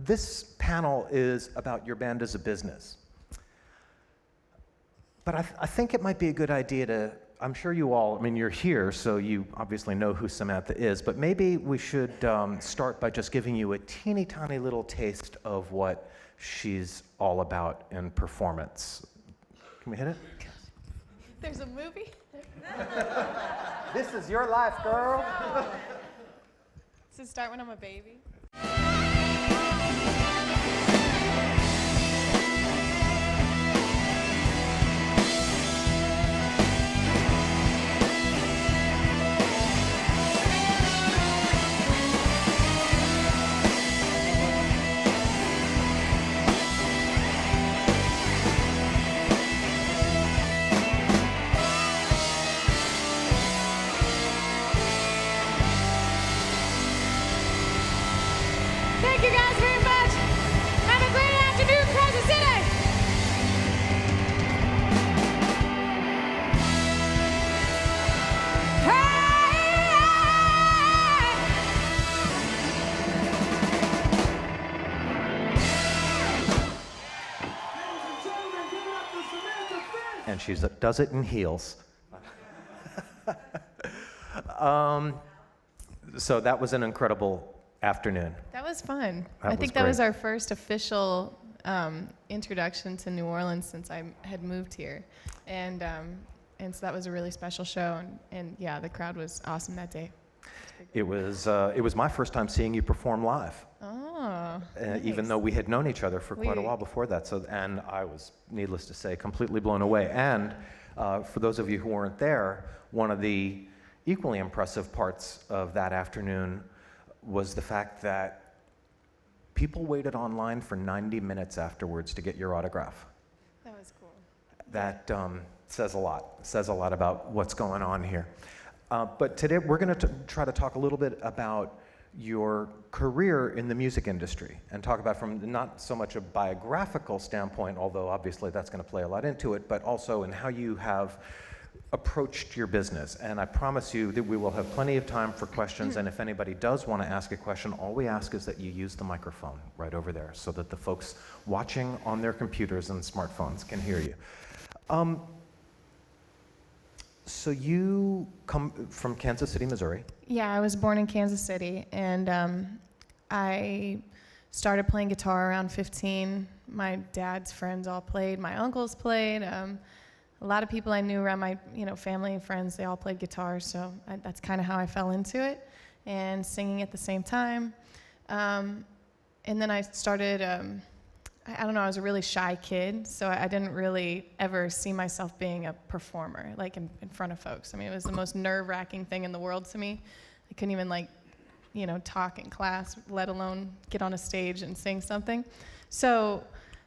this panel is about your band as a business. But I think it might be a good idea to, I'm sure you all, I mean, you're here, so you obviously know who Samantha is, but maybe we should start by just giving you a teeny tiny little taste of what she's all about in performance. Can we hit it? There's a movie? This is your life, girl. Does it start when I'm a baby? Thank you guys very much. Have a great afternoon, Kansas City. And she does it in heels. So that was an incredible afternoon. That was fun. That I think was that great. was our first official introduction to New Orleans since I had moved here. And so that was a really special show. And yeah, the crowd was awesome that day. It was my first time seeing you perform live. Oh, Even nice. though we had known each other for quite a We- while before that. And I was, needless to say, completely blown away. And for those of you who weren't there, one of the equally impressive parts of that afternoon was the fact that people waited online for 90 minutes afterwards to get your autograph. That was cool. That says a lot about what's going on here. But today we're going to try to talk a little bit about your career in the music industry and talk about from not so much a biographical standpoint, although obviously that's going to play a lot into it, but also in how you have approached your business. And I promise you that we will have plenty of time for questions, and if anybody does want to ask a question, all we ask is that you use the microphone right over there so that the folks watching on their computers and smartphones can hear you. So you come from Kansas City, Missouri. Yeah, I was born in Kansas City, and I started playing guitar around 15. My dad's friends all played. My uncles played. A lot of people I knew around my family and friends, they all played guitar, so that's kind of how I fell into it, and singing at the same time. And then I started, I don't know, I was a really shy kid, so I didn't really ever see myself being a performer, like in front of folks. I mean, it was the most nerve-wracking thing in the world to me. I couldn't even talk in class, let alone get on a stage and sing something. So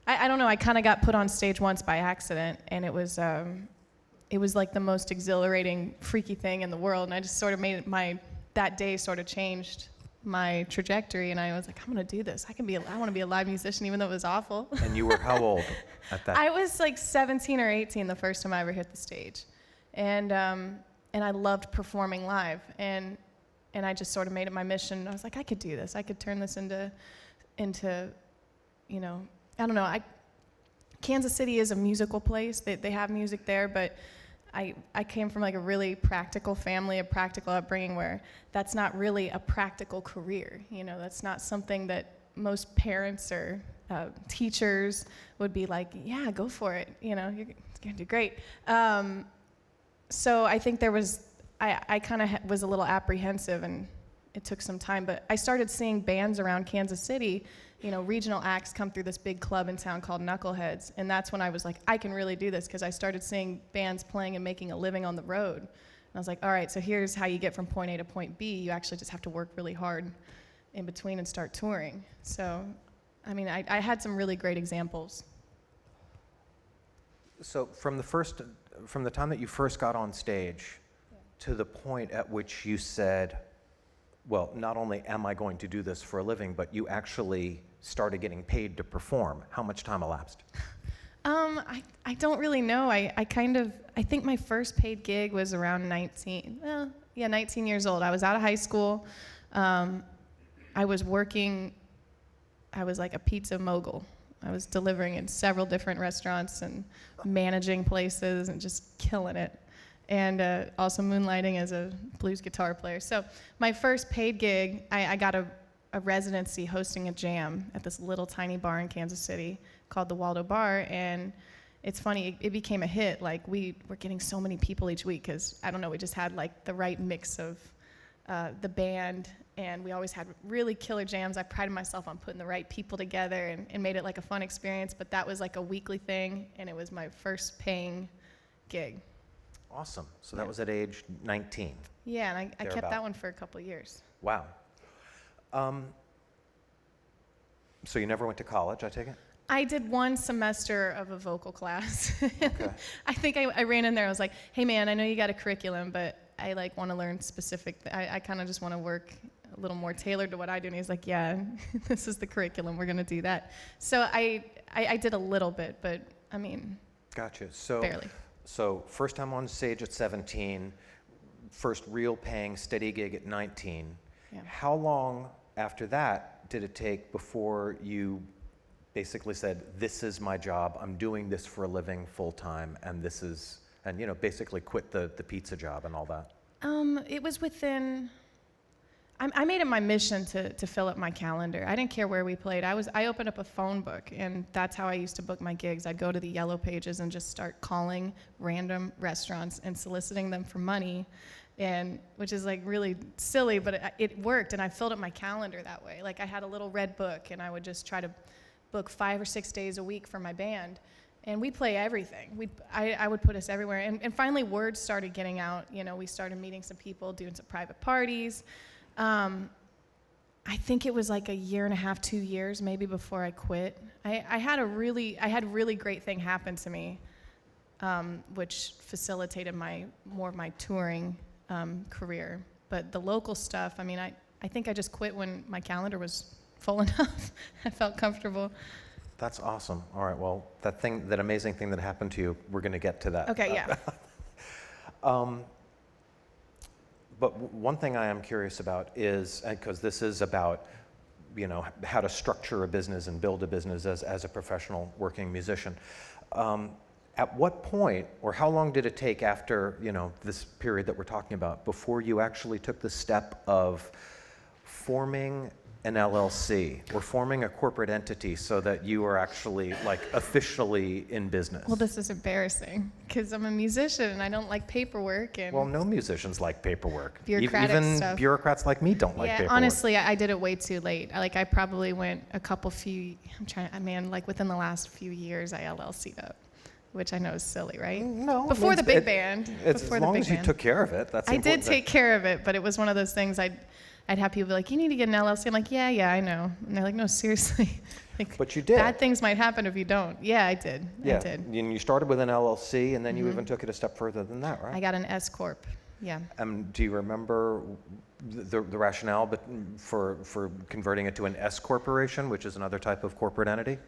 I don't know, I kind of got put on stage once by accident, and it was like the most exhilarating, freaky thing in the world, and I just sort of made it that day sort of changed my trajectory, and I was like, I'm gonna do this. I want to be a live musician, even though it was awful. And you were how old at that? I was like 17 or 18 the first time I ever hit the stage, and I loved performing live, and I just sort of made it my mission. I was like, I could do this. I could turn this into I don't know. Kansas City is a musical place. They have music there, but I came from like a really practical family, a practical upbringing where that's not really a practical career. That's not something that most parents or teachers would be like, yeah, go for it. You're gonna do great. So I think I kind of was a little apprehensive, and it took some time, but I started seeing bands around Kansas City, regional acts come through this big club in town called Knuckleheads, and that's when I was like, I can really do this, because I started seeing bands playing and making a living on the road. And I was like, all right, so here's how you get from point A to point B. You actually just have to work really hard in between and start touring. So, I mean, I had some really great examples. So from the time that you first got on stage to the point at which you said, well, not only am I going to do this for a living, but you actually started getting paid to perform, how much time elapsed? I don't really know. I think my first paid gig was around 19 years old. I was out of high school. I was working I was like a pizza mogul. I was delivering in several different restaurants and managing places and just killing it. And also moonlighting as a blues guitar player. So my first paid gig, I got a residency hosting a jam at this little tiny bar in Kansas City called the Waldo Bar, and it's funny, it became a hit. Like, we were getting so many people each week because, I don't know, we just had like the right mix of the band, and we always had really killer jams. I prided myself on putting the right people together and made it like a fun experience, but that was like a weekly thing, and it was my first paying gig. Awesome. So that was at age 19. Yeah, and I kept Thereabout. that one for a couple of years. Wow. So you never went to college, I take it? I did one semester of a vocal class. Okay. I think I ran in there. I was like, "Hey, man, I know you got a curriculum, but I like want to learn specific. I kind of just want to work a little more tailored to what I do." And he's like, "Yeah, this is the curriculum. We're gonna do that." So I did a little bit, but I mean, Gotcha. So barely. So first time on stage at 17, first real paying steady gig at 19. Yeah. How long after that did it take before you basically said, "This is my job, I'm doing this for a living full time, and this is," and basically quit the pizza job and all that? It was within. I made it my mission to fill up my calendar. I didn't care where we played. I opened up a phone book, and that's how I used to book my gigs. I'd go to the yellow pages and just start calling random restaurants and soliciting them for money, and which is like really silly, but it worked, and I filled up my calendar that way. Like, I had a little red book, and I would just try to book 5 or 6 days a week for my band. And we'd play everything. I would put us everywhere. And finally, word started getting out. We started meeting some people, doing some private parties. I think it was like 1.5 to 2 years maybe before I quit. I had a really great thing happen to me, which facilitated more of my touring career. But the local stuff, I mean, I think I just quit when my calendar was full enough. I felt comfortable. That's awesome. All right, well, that amazing thing that happened to you, we're going to get to that. Okay, yeah. But one thing I am curious about is, because this is about, how to structure a business and build a business as a professional working musician. At what point, or how long did it take after, this period that we're talking about, before you actually took the step of forming an LLC or forming a corporate entity so that you are actually officially in business? Well, this is embarrassing because I'm a musician and I don't like paperwork. And well, no musicians like paperwork. Bureaucratic Even stuff. Bureaucrats like me don't like paperwork. Yeah, honestly, I did it way too late. I probably went within the last few years, I LLC'd up, which I know is silly, right? No. Before the big band. As long as you took care of it, that's I important. did take care of it, but it was one of those things I'd have people be like, "You need to get an LLC." I'm like, yeah, I know. And they're like, "No, seriously." But you did. Bad things might happen if you don't. Yeah, I did. Yeah. I did. And you started with an LLC, and then you even took it a step further than that, right? I got an S Corp. Yeah. Do you remember the rationale for converting it to an S corporation, which is another type of corporate entity?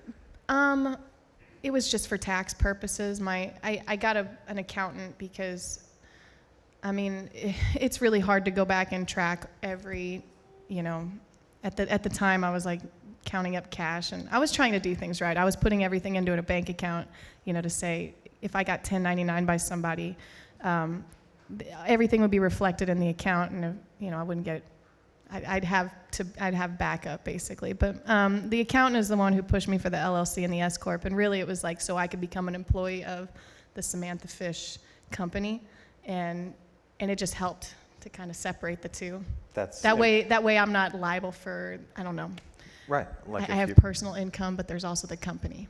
It was just for tax purposes. I got an accountant because, I mean, it's really hard to go back and track every, at the time I was like counting up cash, and I was trying to do things right. I was putting everything into a bank account, to say if I got 1099 by somebody, everything would be reflected in the account, and I wouldn't get. I'd have backup basically. But the accountant is the one who pushed me for the LLC and the S Corp, and really it was like so I could become an employee of the Samantha Fish company, and it just helped to kind of separate the two. That way I'm not liable for, I don't know. Right. I have personal income, but there's also the company.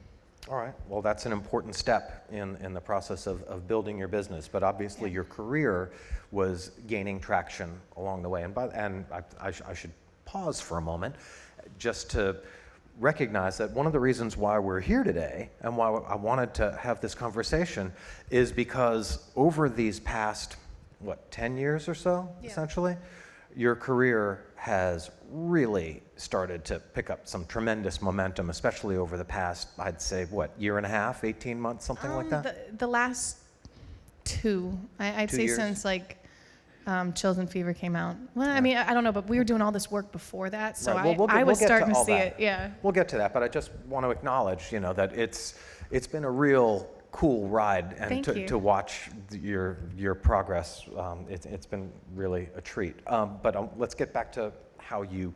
All right. Well, that's an important step in the process of building your business. But obviously, your career was gaining traction along the way. And I should pause for a moment just to recognize that one of the reasons why we're here today and why I wanted to have this conversation is because over these past, 10 years or so, essentially, your career has really started to pick up some tremendous momentum, especially over the past, I'd say, year and a half, 18 months, something like that? The last 2, I'd 2 say years? since Chills and Fever came out. Well, Yeah. I mean, I don't know, but we were doing all this work before that, so Right. Well, I was we'll get starting to all see that. it. Yeah. We'll get to that, but I just want to acknowledge, that it's been a real cool ride, and Thank you. to watch your progress. It's been really a treat. But let's get back to how you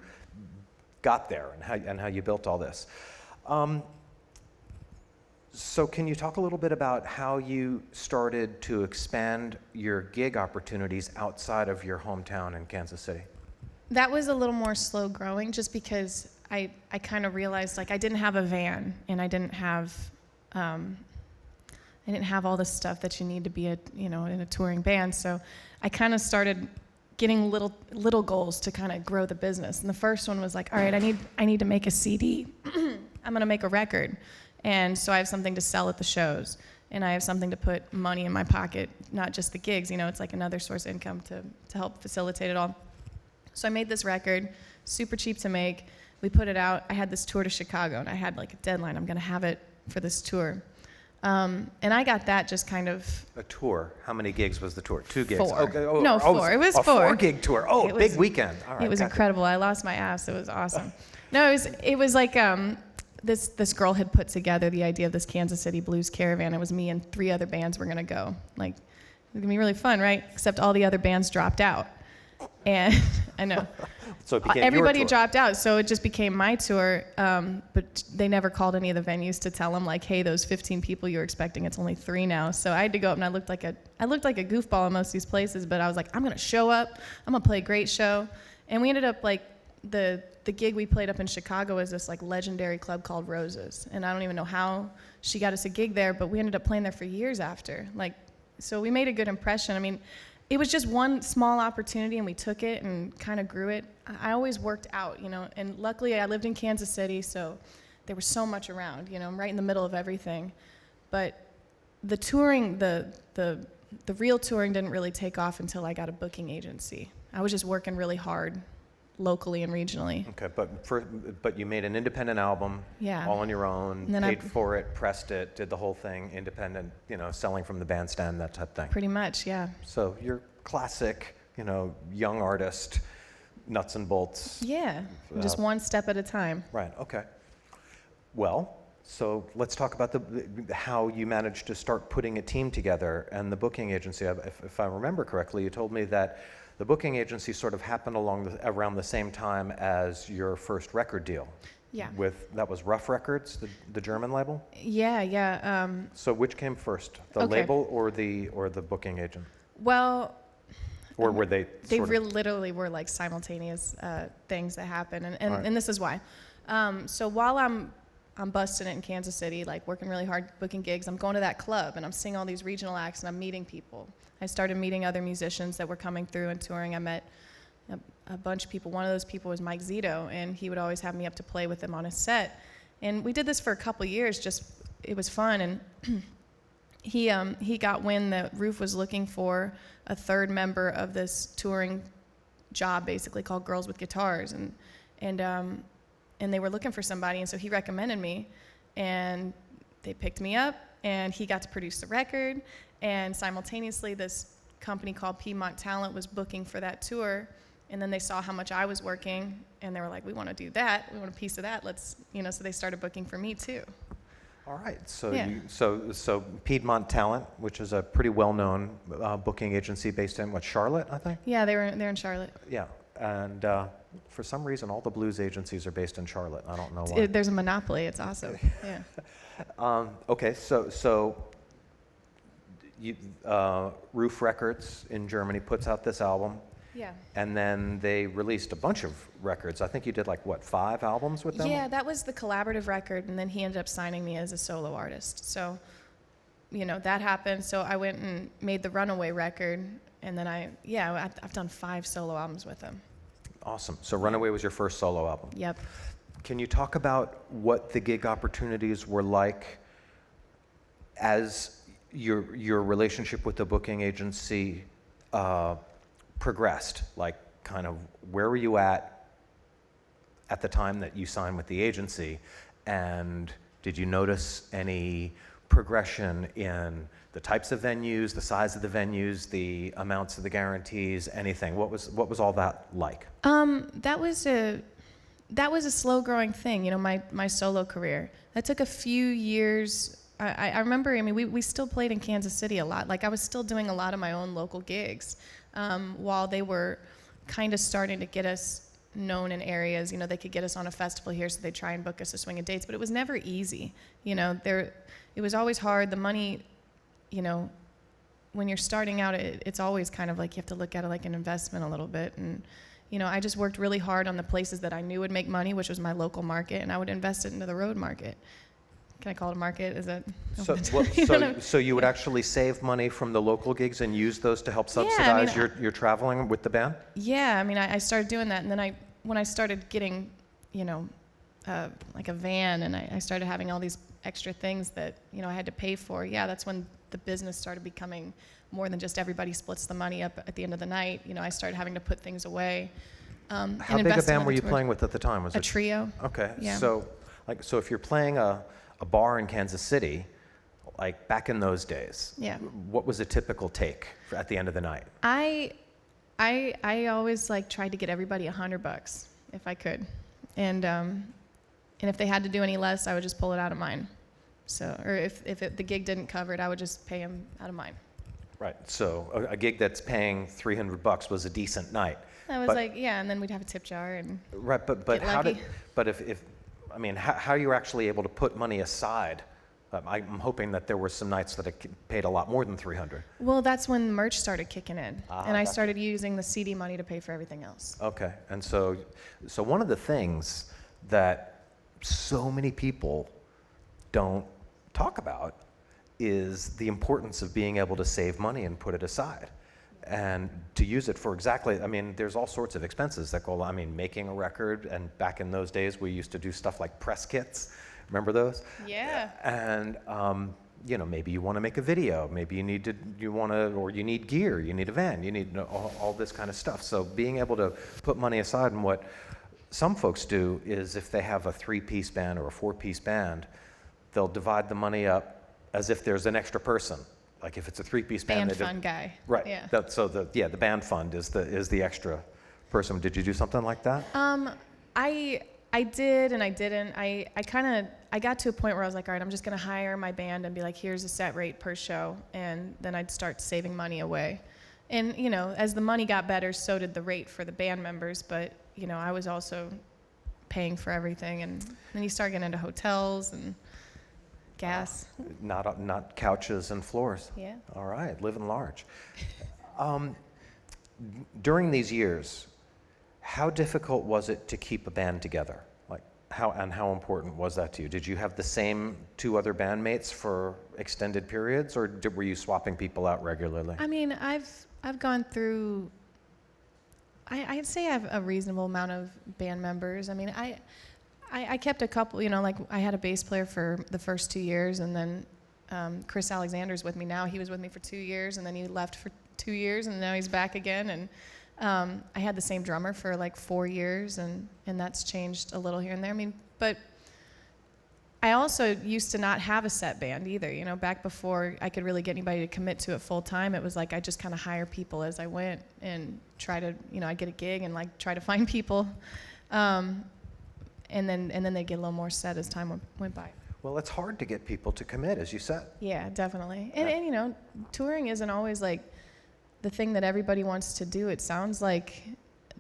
got there and how you built all this. So can you talk a little bit about how you started to expand your gig opportunities outside of your hometown in Kansas City? That was a little more slow growing, just because I kind of realized, like, I didn't have a van, and I didn't have all the stuff that you need to be in a touring band. So I kind of started getting little goals to kind of grow the business. And the first one was like, all right, I need to make a CD. I'm gonna make a record. And so I have something to sell at the shows, and I have something to put money in my pocket, not just the gigs. It's like another source of income to help facilitate it all. So I made this record, super cheap to make. We put it out. I had this tour to Chicago, and I had like a deadline. I'm gonna have it for this tour. And I got that just kind of... A tour. How many gigs was the tour? 2 gigs? 4. Okay. No, 4. It was 4. 4-gig tour. Oh, It big was- weekend. All right, It was gotcha. incredible. I lost my ass. It was awesome. No, it was like this girl had put together the idea of this Kansas City blues caravan. It was me and 3 other bands were gonna go. Like, it's gonna be really fun, right? Except all the other bands dropped out, and I know. So it became Everybody your tour. dropped out, so it just became my tour. But they never called any of the venues to tell them, like, hey, those 15 people you were expecting, it's only 3 now. So I had to go up, and I looked like a goofball in most of these places. But I was like, I'm gonna show up. I'm gonna play a great show. And we ended up, like, the gig we played up in Chicago was this like legendary club called Roses, and I don't even know how she got us a gig there, but we ended up playing there for years after. Like, so we made a good impression. I mean, it was just one small opportunity, and we took it and kind of grew it. I always worked out, and luckily I lived in Kansas City, so there was so much around. I'm right in the middle of everything. But the touring, the real touring didn't really take off until I got a booking agency. I was just working really hard, locally and regionally. Okay, but you made an independent album, Yeah. all on your own, And then paid for it, pressed it, did the whole thing, independent, selling from the bandstand, that type of thing. Pretty much, yeah. So you're classic, young artist, nuts and bolts. Yeah, just one step at a time. Right, okay. Well, so let's talk about how you managed to start putting a team together and the booking agency. If I remember correctly, you told me that the booking agency sort of happened around the same time as your first record deal. Yeah. That was Rough Records, the German label? Yeah. So which came first, the Okay. label or the booking agent? Well, Or were they they sort of... literally were like simultaneous things that happen, and, Right. and this is why. So while I'm busting it in Kansas City, like working really hard, booking gigs, I'm going to that club, and I'm seeing all these regional acts, and I'm meeting people. I started meeting other musicians that were coming through and touring. I met a bunch of people. One of those people was Mike Zito, and he would always have me up to play with him on his set. And we did this for a couple years, it was fun. And he got wind that Roof was looking for a 3rd member of this touring job, basically called Girls with Guitars. And they were looking for somebody, and so he recommended me, and they picked me up, and he got to produce the record. And simultaneously, this company called Piedmont Talent was booking for that tour, and then they saw how much I was working, and they were like, we want to do that, we want a piece of that, so they started booking for me too. All right, so Yeah. so Piedmont Talent, which is a pretty well-known booking agency based in, Charlotte, I think? Yeah, they're in Charlotte. Yeah, and for some reason, all the blues agencies are based in Charlotte. I don't know why. There's a monopoly, it's awesome. Yeah. Okay, so Roof Records in Germany puts out this album, Yeah. and then they released a bunch of records. I think you did 5 albums with them? Yeah, that was the collaborative record, and then he ended up signing me as a solo artist. So, that happened. So I went and made the Runaway record, and then I've done 5 solo albums with him. Awesome. So Runaway was your first solo album. Yep. Can you talk about what the gig opportunities were like as your relationship with the booking agency progressed? Like, kind of, where were you at the time that you signed with the agency, and did you notice any progression in the types of venues, the size of the venues, the amounts of the guarantees, anything? What was all that like? That was a slow growing thing, my solo career. That took a few years. I remember, we still played in Kansas City a lot. Like, I was still doing a lot of my own local gigs while they were kind of starting to get us known in areas. They could get us on a festival here, so they'd try and book us a swing of dates, but it was never easy. It was always hard. The money, when you're starting out, it's always kind of like you have to look at it like an investment a little bit. And, I just worked really hard on the places that I knew would make money, which was my local market, and I would invest it into the road market. Can I call it a market? Is it? So you would actually save money from the local gigs and use those to help subsidize your traveling with the band? Yeah, I started doing that, and then when I started getting, like a van, and I started having all these extra things that I had to pay for. Yeah, that's when the business started becoming more than just everybody splits the money up at the end of the night. I started having to put things away. How big a band were you playing with at the time? Was a it trio? Okay, Yeah. so if you're playing a bar in Kansas City, like back in those days, Yeah. what was a typical take at the end of the night? I always tried to get everybody $100 if I could, and if they had to do any less, I would just pull it out of mine. So, or if the gig didn't cover it, I would just pay them out of mine. Right. So a gig that's paying $300 was a decent night. I was and then we'd have a tip jar and right. But get how lucky. did? But if how are you actually able to put money aside? I'm hoping that there were some nights that it paid a lot more than $300. Well, that's when merch started kicking in, and I gotcha. started using the CD money to pay for everything else. Okay. And so one of the things that so many people don't talk about is the importance of being able to save money and put it aside and to use it for there's all sorts of expenses that go, making a record, and back in those days we used to do stuff like press kits. Remember those? Yeah. And maybe you want to make a video, maybe you need gear, you need a van, you need all this kind of stuff. So being able to put money aside, and what some folks do is if they have a 3-piece band or a 4-piece band, they'll divide the money up as if there's an extra person. Like if it's a 3-piece band, Band fund guy. right? Yeah. The band fund is the extra person. Did you do something like that? I did and I didn't. I got to a point where I was like, all right, I'm just going to hire my band and be like, here's a set rate per show, and then I'd start saving money away. And as the money got better, so did the rate for the band members. But I was also paying for everything, and then you start getting into hotels and gas. Not couches and floors. Yeah. All right, living large. During these years, how difficult was it to keep a band together? How important was that to you? Did you have the same 2 other bandmates for extended periods, or were you swapping people out regularly? I've gone through. I'd say I have a reasonable amount of band members. I kept a couple, I had a bass player for the first 2 years, and then Chris Alexander's with me now. He was with me for 2 years, and then he left for 2 years, and now he's back again. And I had the same drummer for 4 years, and that's changed a little here and there. But I also used to not have a set band either. Back before I could really get anybody to commit to it full time, it was I just kind of hire people as I went and try to, I'd get a gig and try to find people. And then they get a little more set as time went by. Well, it's hard to get people to commit, as you said. Yeah, definitely. And touring isn't always the thing that everybody wants to do. It sounds like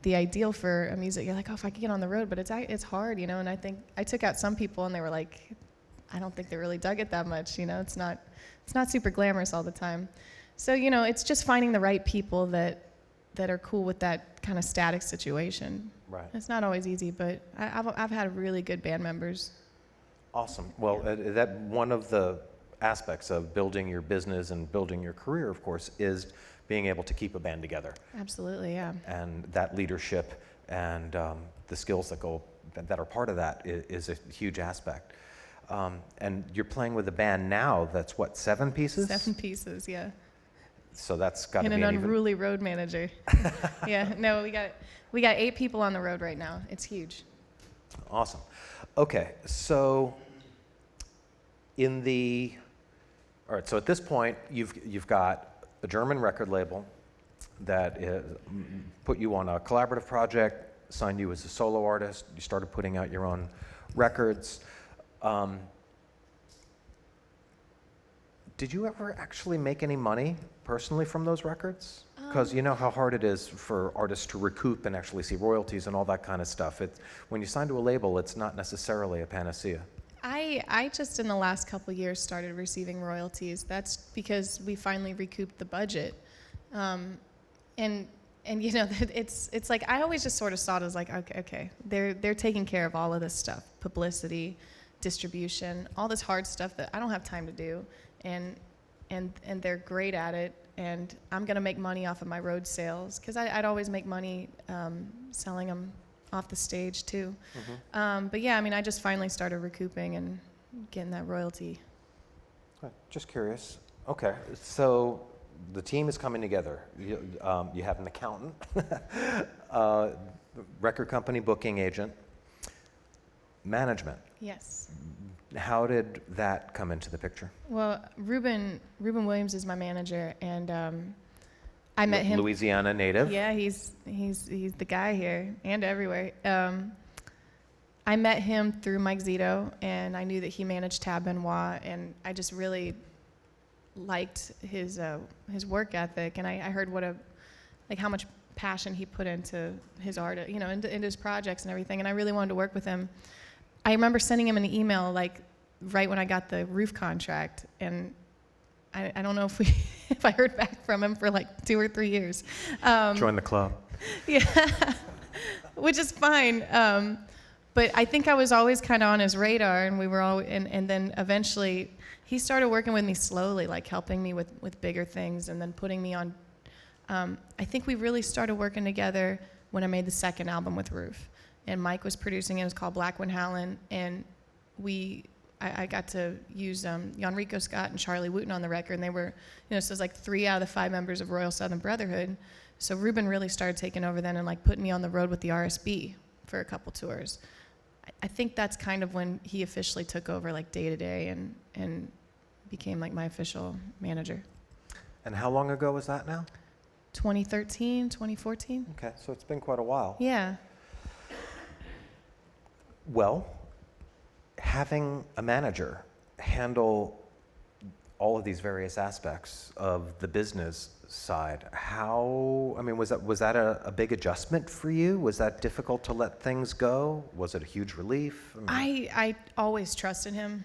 the ideal for a music. You're like, oh, if I could get on the road, but it's hard, And I think I took out some people, and they were like, I don't think they really dug it that much. It's not super glamorous all the time. So it's just finding the right people that are cool with that kind of static situation. Right. It's not always easy, but I've had really good band members. Awesome. Well, that one of the aspects of building your business and building your career, of course, is being able to keep a band together. Absolutely, yeah. And that leadership and the skills that are part of that is a huge aspect. And you're playing with a band now that's what, 7 pieces? 7 pieces, yeah. So that's got to be an unruly road manager. Yeah, no, we got 8 people on the road right now. It's huge. Awesome. Okay, so in the All right, so at this point, you've got a German record label that put you on a collaborative project, signed you as a solo artist, you started putting out your own records. Did you ever actually make any money personally from those records? Because you know how hard it is for artists to recoup and actually see royalties and all that kind of stuff. When you sign to a label, it's not necessarily a panacea. I just in the last couple years started receiving royalties. That's because we finally recouped the budget, and you know it's like I always just sort of saw it as like okay they're taking care of all of this stuff, publicity, distribution, all this hard stuff that I don't have time to do, and they're great at it, and I'm gonna make money off of my road sales because I'd always make money selling them off the stage too. But yeah, I mean, I just finally started recouping and getting that royalty. Just curious. Okay, so the team is coming together. You have an accountant, record company, booking agent, management. Yes. How did that come into the picture? Well, Ruben Williams is my manager, and I met him. Louisiana native. Yeah, he's the guy here and everywhere. I met him through Mike Zito, and I knew that he managed Tab Benoit, and I just really liked his work ethic, and I heard how much passion he put into his art, you know, into his projects and everything, and I really wanted to work with him. I remember sending him an email like right when I got the roof contract, and I don't know if I heard back from him for like 2 or 3 years. Join the club. Yeah, which is fine. But I think I was always kind of on his radar, and we were all, and then eventually he started working with me slowly, like helping me with bigger things, and then putting me on. I think we really started working together when I made the second album with Roof, and Mike was producing it. It was called Black Wind Howlin', and I got to use Jan Rico Scott and Charlie Wooten on the record, and they were, you know, so it was like 3 out of the 5 members of Royal Southern Brotherhood. So Ruben really started taking over then and like putting me on the road with the RSB for a couple tours. I think that's kind of when he officially took over like day to day and became like my official manager. And how long ago was that now? 2013, 2014. Okay, so it's been quite a while. Yeah. Well, having a manager handle all of these various aspects of the business side, was that a big adjustment for you? Was that difficult to let things go? Was it a huge relief? I always trusted him.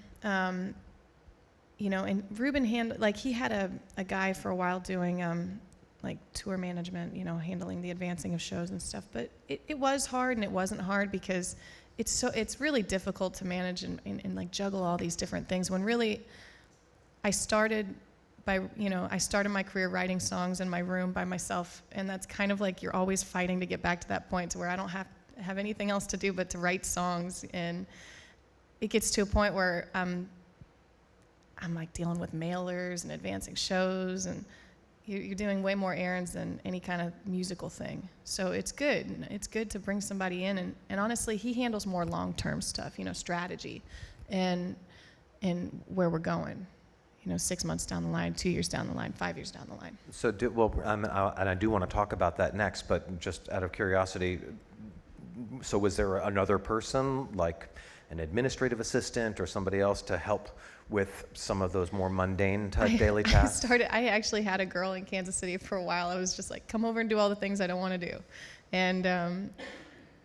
You know, and Ruben he had a guy for a while doing like tour management, you know, handling the advancing of shows and stuff. But it was hard, and it wasn't hard because it's really difficult to manage and like juggle all these different things when really I started my career writing songs in my room by myself, and that's kind of like you're always fighting to get back to that point to where I don't have anything else to do but to write songs, and it gets to a point where I'm like dealing with mailers and advancing shows, and you're doing way more errands than any kind of musical thing. So it's good. It's good to bring somebody in, and honestly, he handles more long-term stuff, you know, strategy, and where we're going. You know, 6 months down the line, 2 years down the line, 5 years down the line. So, and I do want to talk about that next, but just out of curiosity, so was there another person, like an administrative assistant or somebody else to help with some of those more mundane type daily tasks? I actually had a girl in Kansas City for a while. I was just like, come over and do all the things I don't want to do. And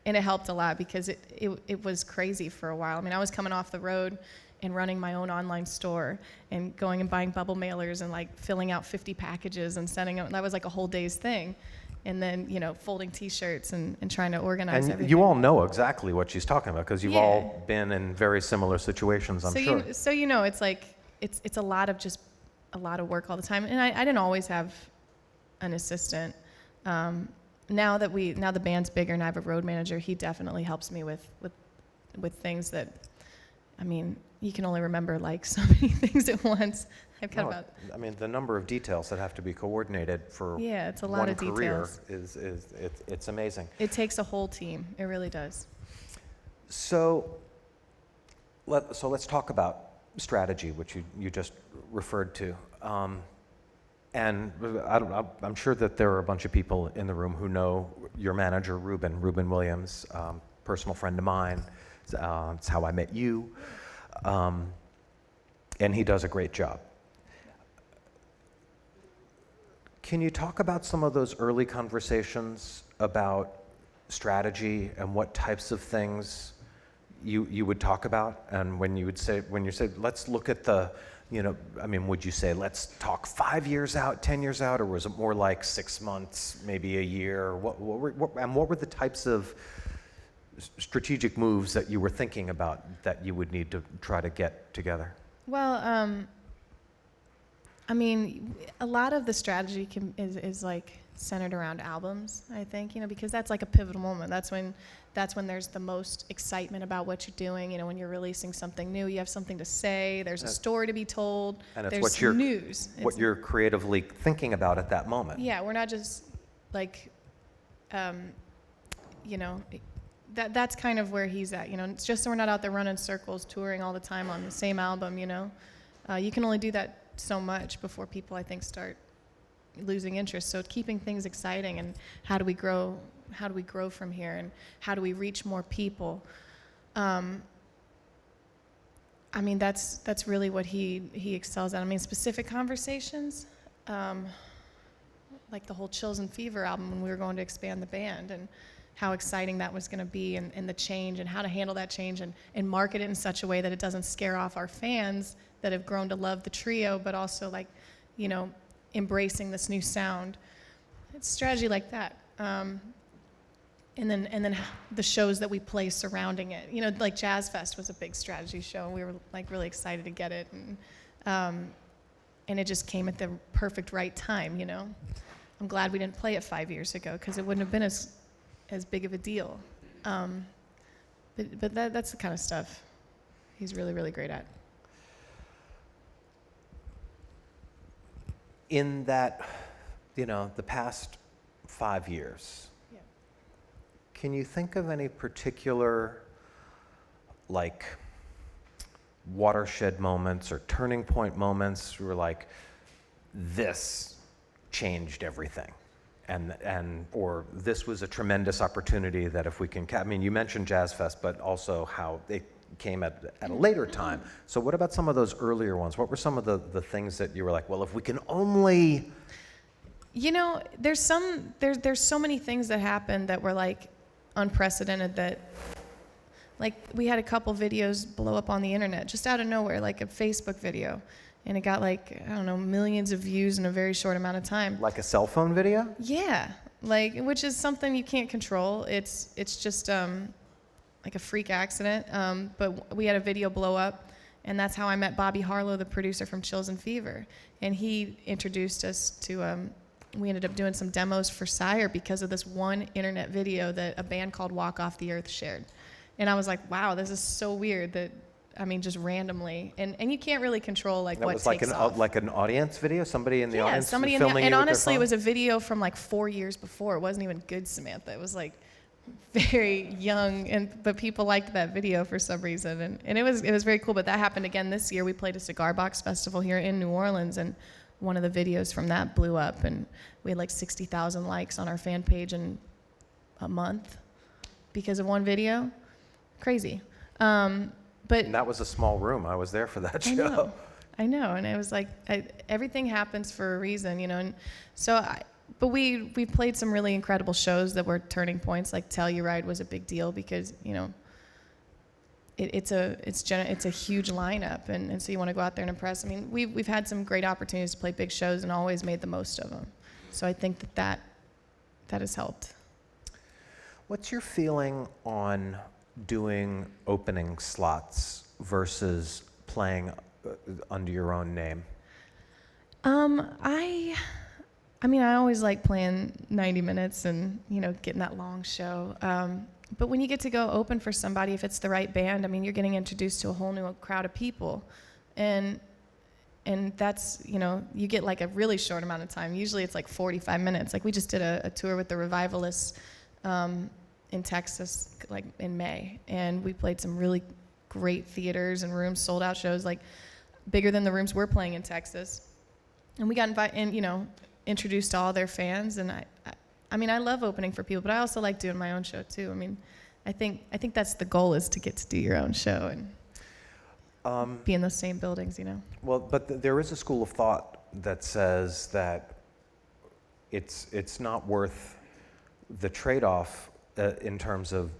it helped a lot because it was crazy for a while. I mean, I was coming off the road and running my own online store and going and buying bubble mailers and like filling out 50 packages and sending them. That was like a whole day's thing. And then, you know, folding T-shirts and trying to organize everything. You all know exactly what she's talking about because you've all been in very similar situations, I'm sure. So you know, it's like, it's a lot of work all the time. And I didn't always have an assistant. Now the band's bigger and I have a road manager, he definitely helps me with things that, I mean, you can only remember like so many things at once. I mean, the number of details that have to be coordinated for it's a lot of career details. It's amazing. It takes a whole team. It really does. So let's talk about strategy, which you just referred to. And I'm sure that there are a bunch of people in the room who know your manager, Ruben Williams, personal friend of mine. It's how I met you. And he does a great job. Can you talk about some of those early conversations about strategy and what types of things you would talk about? And when you say, let's look at the, would you say, let's talk 5 years out, 10 years out, or was it more like 6 months, maybe a year? What were the types of strategic moves that you were thinking about that you would need to try to get together? Well, a lot of the strategy is like centered around albums, I think, because that's like a pivotal moment. That's when there's the most excitement about what you're doing. When you're releasing something new, you have something to say. There's a story to be told. And it's there's news. What you're creatively thinking about at that moment. Yeah, we're not just like, that's kind of where he's at. It's just so we're not out there running circles, touring all the time on the same album. You can only do that so much before people, I think, start losing interest. So keeping things exciting, and how do we grow from here, and how do we reach more people? That's really what he excels at. Specific conversations, like the whole Chills and Fever album when we were going to expand the band, and how exciting that was going to be, and the change, and how to handle that change, and market it in such a way that it doesn't scare off our fans that have grown to love the trio, but also embracing this new sound. It's strategy like that. And then the shows that we play surrounding it. Like Jazz Fest was a big strategy show, and we were really excited to get it, and it just came at the perfect right time. I'm glad we didn't play it 5 years ago, because it wouldn't have been as big of a deal. But that's the kind of stuff he's really, really great at. In that, the past 5 years, yeah. Can you think of any particular, watershed moments or turning point moments where this changed everything, or this was a tremendous opportunity that if we can, you mentioned Jazz Fest, but also how they came at a later time. So what about some of those earlier ones? What were some of the things that you were like, well, if we can only... there's so many things that happened that were unprecedented, that we had a couple videos blow up on the internet just out of nowhere, like a Facebook video, and it got millions of views in a very short amount of time. Like a cell phone video? Yeah, which is something you can't control. It's just like a freak accident, but we had a video blow up, and that's how I met Bobby Harlow, the producer from Chills and Fever, and he introduced us to, we ended up doing some demos for Sire because of this one internet video that a band called Walk Off the Earth shared. And I was like, wow, this is so weird that, just randomly, and you can't really control what takes off. That was like an audience video? Somebody in the audience somebody filming and you honestly, it with was a video from 4 years before. It wasn't even good, Samantha. It was very young, but people liked that video for some reason, and it was very cool. But that happened again this year. We played a Cigar Box Festival here in New Orleans, and one of the videos from that blew up, and we had 60,000 likes on our fan page in a month because of one video. Crazy. But and that was a small room. I was there for that show. I know, and it was everything happens for a reason, and so but we played some really incredible shows that were turning points. Like Telluride was a big deal because it's a huge lineup, and so you want to go out there and impress. We've had some great opportunities to play big shows and always made the most of them. So I think that has helped. What's your feeling on doing opening slots versus playing under your own name? I always like playing 90 minutes and, getting that long show. But when you get to go open for somebody, if it's the right band, you're getting introduced to a whole new crowd of people. And that's, you get a really short amount of time. Usually it's 45 minutes. We just did a tour with the Revivalists in Texas, in May. And we played some really great theaters and rooms, sold out shows, like bigger than the rooms we're playing in Texas. And we got invited and, introduced to all their fans. And I mean, I love opening for people, but I also like doing my own show too. I mean, I think that's the goal, is to get to do your own show and be in those same buildings, Well, but there is a school of thought that says that it's not worth the trade-off in terms of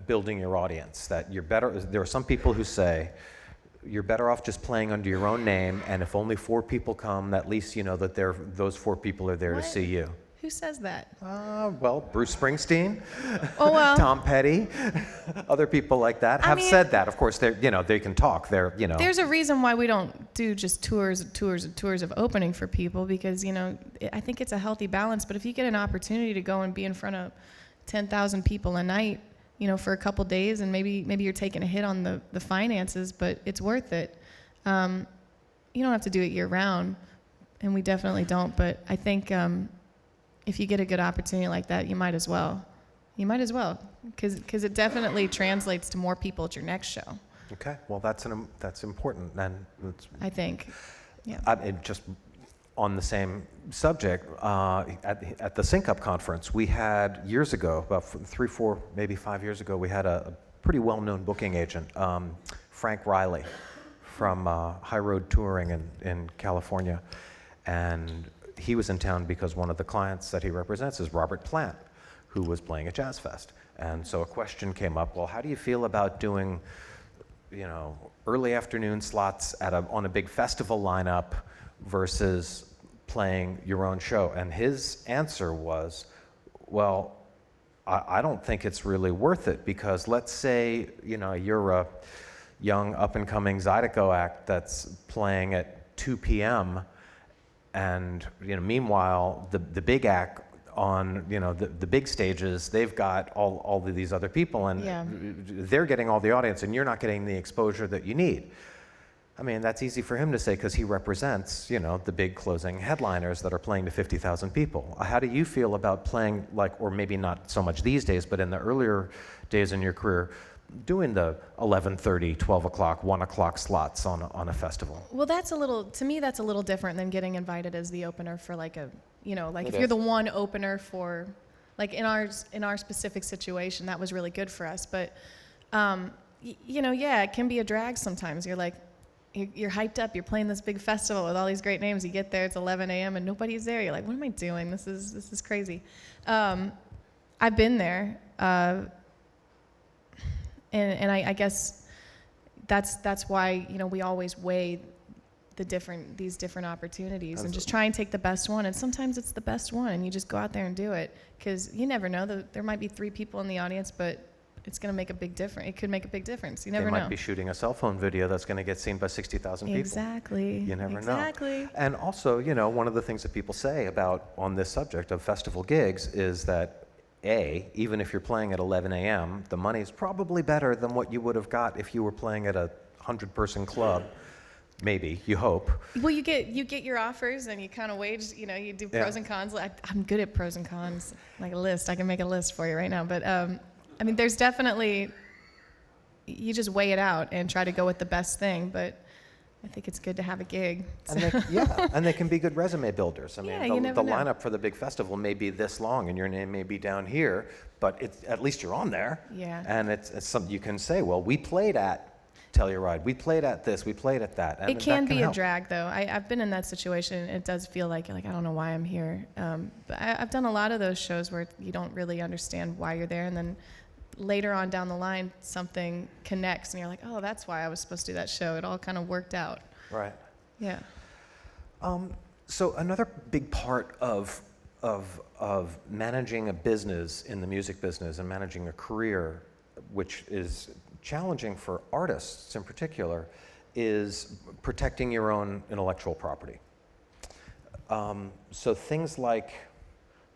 building your audience. That you're better. There are some people who say you're better off just playing under your own name, and if only 4 people come, at least you know that those 4 people are there What? to see you. Who says that? Well, Bruce Springsteen, Oh, well. Tom Petty, other people like that have said that. Of course, they can talk. There's a reason why we don't do just tours and tours and tours of opening for people, because, I think it's a healthy balance. But if you get an opportunity to go and be in front of 10,000 people a night, for a couple days, and maybe you're taking a hit on the finances, but it's worth it. You don't have to do it year round, and we definitely don't. But I think if you get a good opportunity like that, you might as well. Because it definitely translates to more people at your next show. Okay, well, that's important, and I think, yeah. Just on the same subject, at the Sync Up conference, we had years ago, about 3, 4, maybe 5 years ago, we had a pretty well-known booking agent, Frank Riley, from High Road Touring in California, and he was in town because one of the clients that he represents is Robert Plant, who was playing at Jazz Fest. And so a question came up, well, how do you feel about doing, early afternoon slots on a big festival lineup versus playing your own show? And his answer was, well, I don't think it's really worth it, because let's say, you're a young up-and-coming Zydeco act that's playing at 2 p.m., and meanwhile, the big act on the big stages, they've got all of these other people, and Yeah. they're getting all the audience, and you're not getting the exposure that you need. I mean, that's easy for him to say because he represents the big closing headliners that are playing to 50,000 people. How do you feel about playing, or maybe not so much these days, but in the earlier days in your career, doing the 11:30, 12 o'clock, 1 o'clock slots on a festival? Well, to me, that's a little different than getting invited as the opener for like if It you're is. the one opener for, like in our specific situation, that was really good for us. But, it can be a drag sometimes. You're like, you're hyped up, you're playing this big festival with all these great names. You get there, it's 11 a.m. and nobody's there. You're like, what am I doing? This is crazy. I've been there. And I guess that's why we always weigh these different opportunities and just try and take the best one. And sometimes it's the best one, and you just go out there and do it, because you never know. There might be 3 people in the audience, but it's going to make a big difference. It could make a big difference. You never know. They might be shooting a cell phone video that's going to get seen by 60,000 people. Exactly. You never know. Exactly. And also, one of the things that people say on this subject of festival gigs is that, even if you're playing at 11 a.m., the money's probably better than what you would have got if you were playing at a 100-person club. Maybe, you hope. Well, you get your offers, and you kind of wage, you do pros and cons. I'm good at pros and cons, like a list. I can make a list for you right now. But there's definitely, you just weigh it out and try to go with the best thing. But I think it's good to have a gig. And they can be good resume builders. I mean, you never the know. lineup for the big festival may be this long, and your name may be down here, but at least you're on there. Yeah. And it's something you can say, well, we played at Telluride, we played at this, we played at that. And It can be help. a drag, though. I've been in that situation. It does feel like you're like, I don't know why I'm here. But I've done a lot of those shows where you don't really understand why you're there, and then later on down the line, something connects, and you're like, oh, that's why I was supposed to do that show. It all kind of worked out. Right. Yeah. So another big part of managing a business in the music business and managing a career, which is challenging for artists in particular, is protecting your own intellectual property. So things like,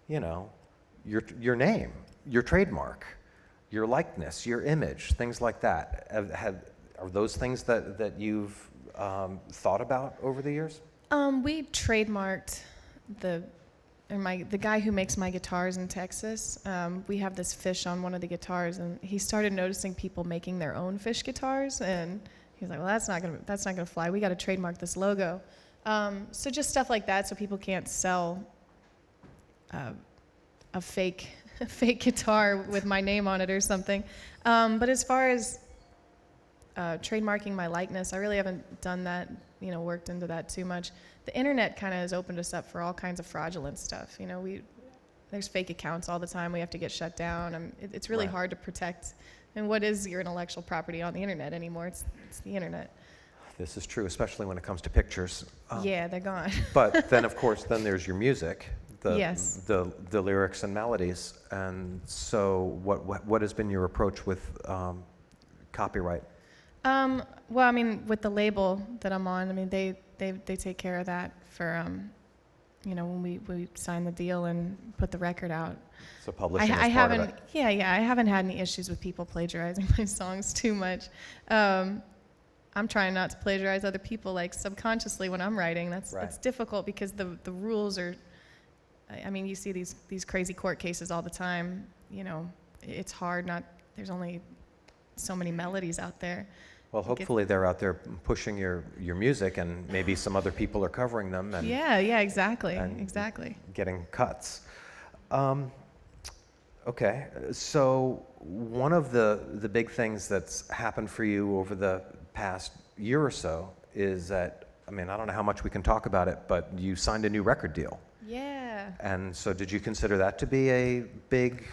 your name, your trademark, your likeness, your image, things like that. Are those things that you've thought about over the years? We trademarked the the guy who makes my guitars in Texas, we have this fish on one of the guitars, and he started noticing people making their own fish guitars, and he was like, well, that's not gonna fly. We got to trademark this logo. So just stuff like that, so people can't sell a fake guitar with my name on it or something. But as far as trademarking my likeness, I really haven't done that, worked into that too much. The internet kind of has opened us up for all kinds of fraudulent stuff. There's fake accounts all the time. We have to get shut down. It's really hard to protect. And what is your intellectual property on the internet anymore? It's the internet. This is true, especially when it comes to pictures. Yeah, they're gone. But then, of course, then there's your music, Yes. the lyrics and melodies. And so, what has been your approach with copyright? Well, with the label that I'm on, they take care of that for, when we sign the deal and put the record out. So publishing is I part of haven't, it. yeah, I haven't had any issues with people plagiarizing my songs too much. I'm trying not to plagiarize other people, like subconsciously when I'm writing. It's difficult because the rules are. You see these crazy court cases all the time. It's hard. There's only so many melodies out there. Well, hopefully they're out there pushing your music, and maybe some other people are covering them. And yeah, exactly, and exactly. Getting cuts. Okay, so one of the big things that's happened for you over the past year or so is that, I don't know how much we can talk about it, but you signed a new record deal. Yeah. And so did you consider that to be a big,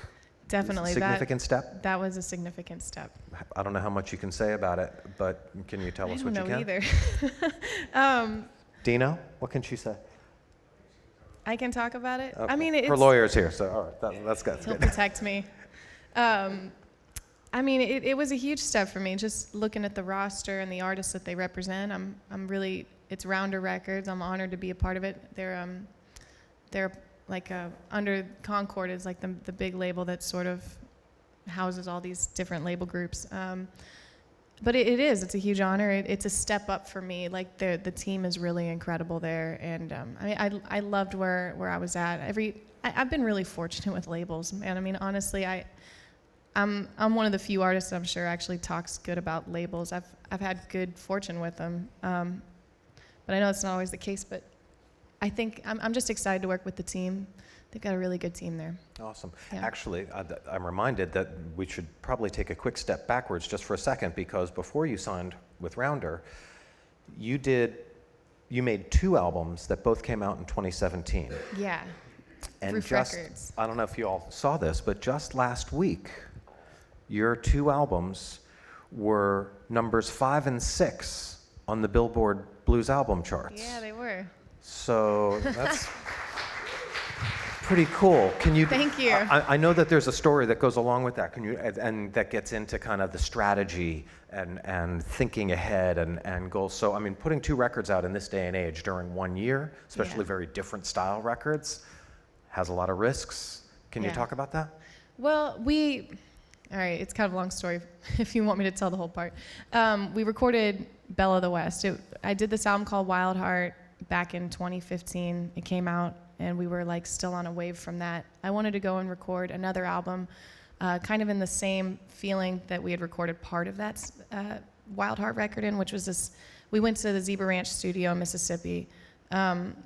definitely significant step? That was a significant step. I don't know how much you can say about it, but can you tell us what you can? I don't know either. Dino, what can she say? I can talk about it. Okay. Her lawyer's here, so all right, that's good. He'll protect me. It was a huge step for me, just looking at the roster and the artists that they represent. It's Rounder Records. I'm honored to be a part of it. They're like under Concord is like the big label that sort of houses all these different label groups. But it's a huge honor. It's a step up for me. Like the team is really incredible there, and I loved where I was at. I've been really fortunate with labels, man. Honestly, I'm one of the few artists that I'm sure actually talks good about labels. I've had good fortune with them, but I know it's not always the case. But I think I'm just excited to work with the team. They've got a really good team there. Awesome. Yeah. Actually, I'm reminded that we should probably take a quick step backwards just for a second, because before you signed with Rounder, you made 2 albums that both came out in 2017. Yeah. And Roof Records. I don't know if you all saw this, but just last week, your 2 albums were numbers 5 and 6 on the Billboard Blues album charts. Yeah, they were. So that's pretty cool. Can you? Thank you. I know that there's a story that goes along with that. Can you? And that gets into kind of the strategy and thinking ahead and goals. So putting 2 records out in this day and age during 1 year, especially very different style records, has a lot of risks. Can you talk about that? Well, all right, it's kind of a long story if you want me to tell the whole part. We recorded Belle of the West. I did this album called Wild Heart back in 2015. It came out, and we were still on a wave from that. I wanted to go and record another album, kind of in the same feeling that we had recorded part of that Wild Heart record in, which was this. We went to the Zebra Ranch studio in Mississippi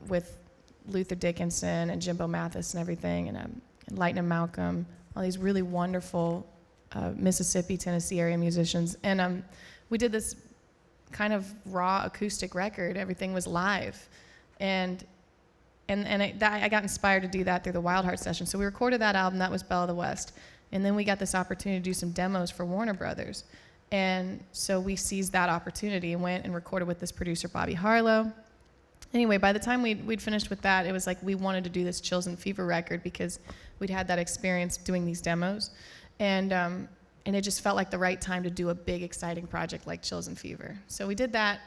with Luther Dickinson and Jimbo Mathis and everything, and Lightning Malcolm, all these really wonderful Mississippi, Tennessee area musicians. And we did this kind of raw acoustic record. Everything was live. And I got inspired to do that through the Wild Heart session. So we recorded that album. That was Belle of the West. And then we got this opportunity to do some demos for Warner Brothers. And so we seized that opportunity and went and recorded with this producer, Bobby Harlow. Anyway, by the time we'd finished with that, it was like we wanted to do this Chills and Fever record because we'd had that experience doing these demos. And it just felt like the right time to do a big, exciting project like Chills and Fever. So we did that.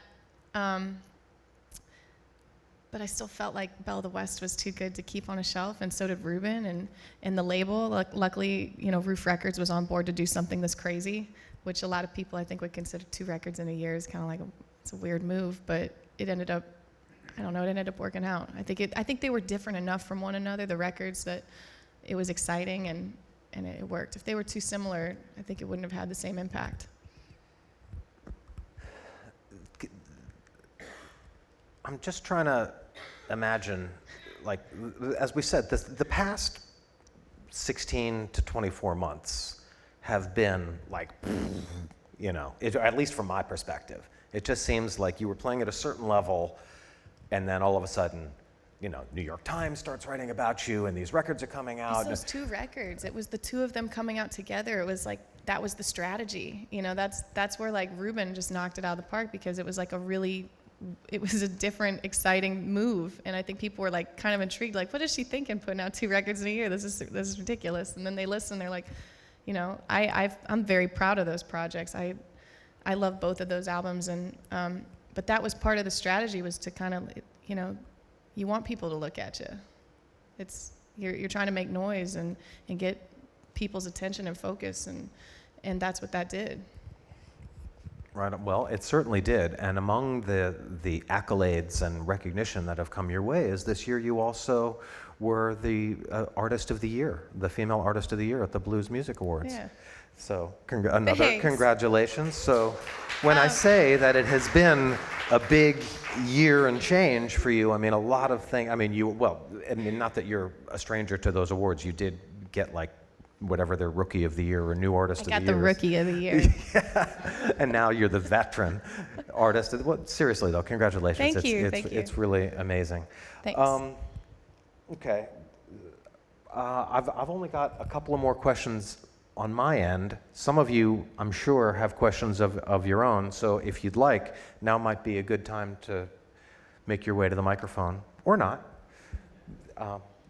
But I still felt like Belle of the West was too good to keep on a shelf, and so did Ruben and the label. Luckily, Roof Records was on board to do something this crazy, which a lot of people I think would consider 2 records in a year is kind of like it's a weird move, but it ended up I don't know, it ended up working out. I think they were different enough from one another, the records, that it was exciting and it worked. If they were too similar, I think it wouldn't have had the same impact. I'm just trying to imagine, like, as we said, the past 16 to 24 months have been like, you know, at least from my perspective. It just seems like you were playing at a certain level, and then all of a sudden, you know, New York Times starts writing about you, and these records are coming out. It's those two records. It was the two of them coming out together. It was like, that was the strategy. You know, that's where, like, Ruben just knocked it out of the park, because it was like it was a different, exciting move. And I think people were like kind of intrigued, like, what is she thinking, putting out 2 records in a year? This is ridiculous. And then they listen, they're like, you know, I'm very proud of those projects. I love both of those albums, and but that was part of the strategy, was to kind of, you know, you want people to look at you. You're trying to make noise and get people's attention and focus, and that's what that did. Right. Well, it certainly did. And among the accolades and recognition that have come your way is this year you also were the Artist of the Year, the Female Artist of the Year at the Blues Music Awards. Yeah. So another Thanks. congratulations. So when I say that it has been a big year and change for you, I mean, a lot of things. I mean, not that you're a stranger to those awards. You did get, like, whatever their Rookie of the Year or New Artist of the Year. I got the Rookie of the Year. Yeah. And now you're the Veteran Artist. Well, seriously though, congratulations. Thank you. It's really amazing. Thanks. Okay. I've only got a couple of more questions on my end. Some of you, I'm sure, have questions of your own. So if you'd like, now might be a good time to make your way to the microphone, or not.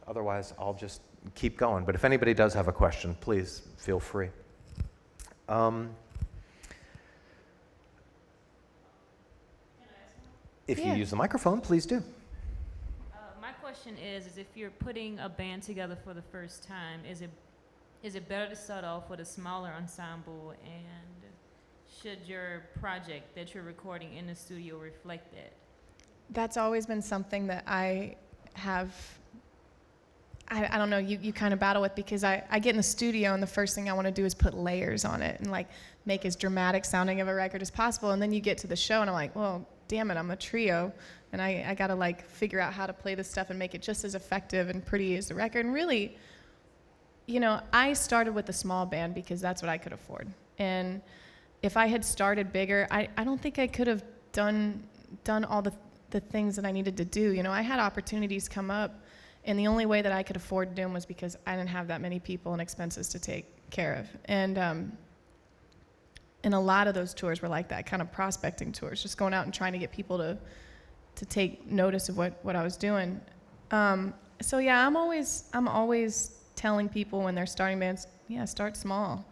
Otherwise, I'll just keep going. But if anybody does have a question, please feel free. If you use the microphone, please do. My question is if you're putting a band together for the first time, is it better to start off with a smaller ensemble, and should your project that you're recording in the studio reflect that? That's always been something that I have, I don't know, you kind of battle with, because I get in the studio and the first thing I want to do is put layers on it and, like, make as dramatic sounding of a record as possible. And then you get to the show and I'm like, well, damn it, I'm a trio. And I got to, like, figure out how to play this stuff and make it just as effective and pretty as the record. And really, you know, I started with a small band because that's what I could afford. And if I had started bigger, I don't think I could have done all the things that I needed to do. You know, I had opportunities come up, and the only way that I could afford to do them was because I didn't have that many people and expenses to take care of. And a lot of those tours were like that, kind of prospecting tours, just going out and trying to get people to take notice of what I was doing. So yeah, I'm always telling people when they're starting bands, yeah, start small.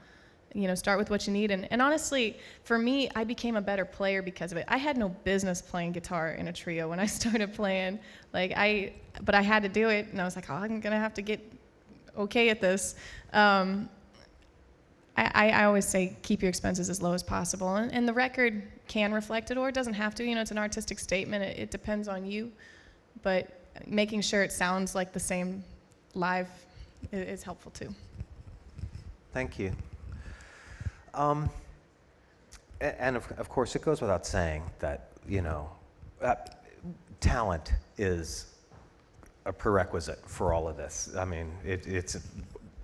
You know, start with what you need. And honestly, for me, I became a better player because of it. I had no business playing guitar in a trio when I started playing. But I had to do it, and I was like, oh, I'm gonna have to get okay at this. I always say keep your expenses as low as possible, and the record can reflect it, or it doesn't have to. You know, it's an artistic statement. It depends on you, but making sure it sounds like the same live is helpful too. Thank you. And of course, it goes without saying that, you know, talent is a prerequisite for all of this. I mean,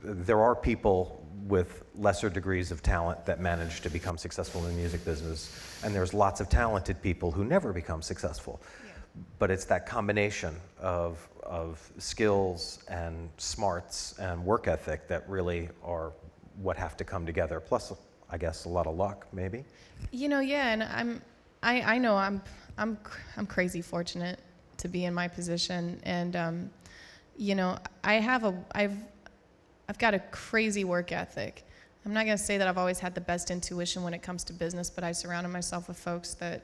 there are people with lesser degrees of talent that manage to become successful in the music business, and there's lots of talented people who never become successful. Yeah. But it's that combination of skills and smarts and work ethic that really are what have to come together. Plus, I guess, a lot of luck, maybe. You know, yeah, and I know I'm crazy fortunate to be in my position, and you know, I've got a crazy work ethic. I'm not gonna say that I've always had the best intuition when it comes to business, but I surrounded myself with folks that,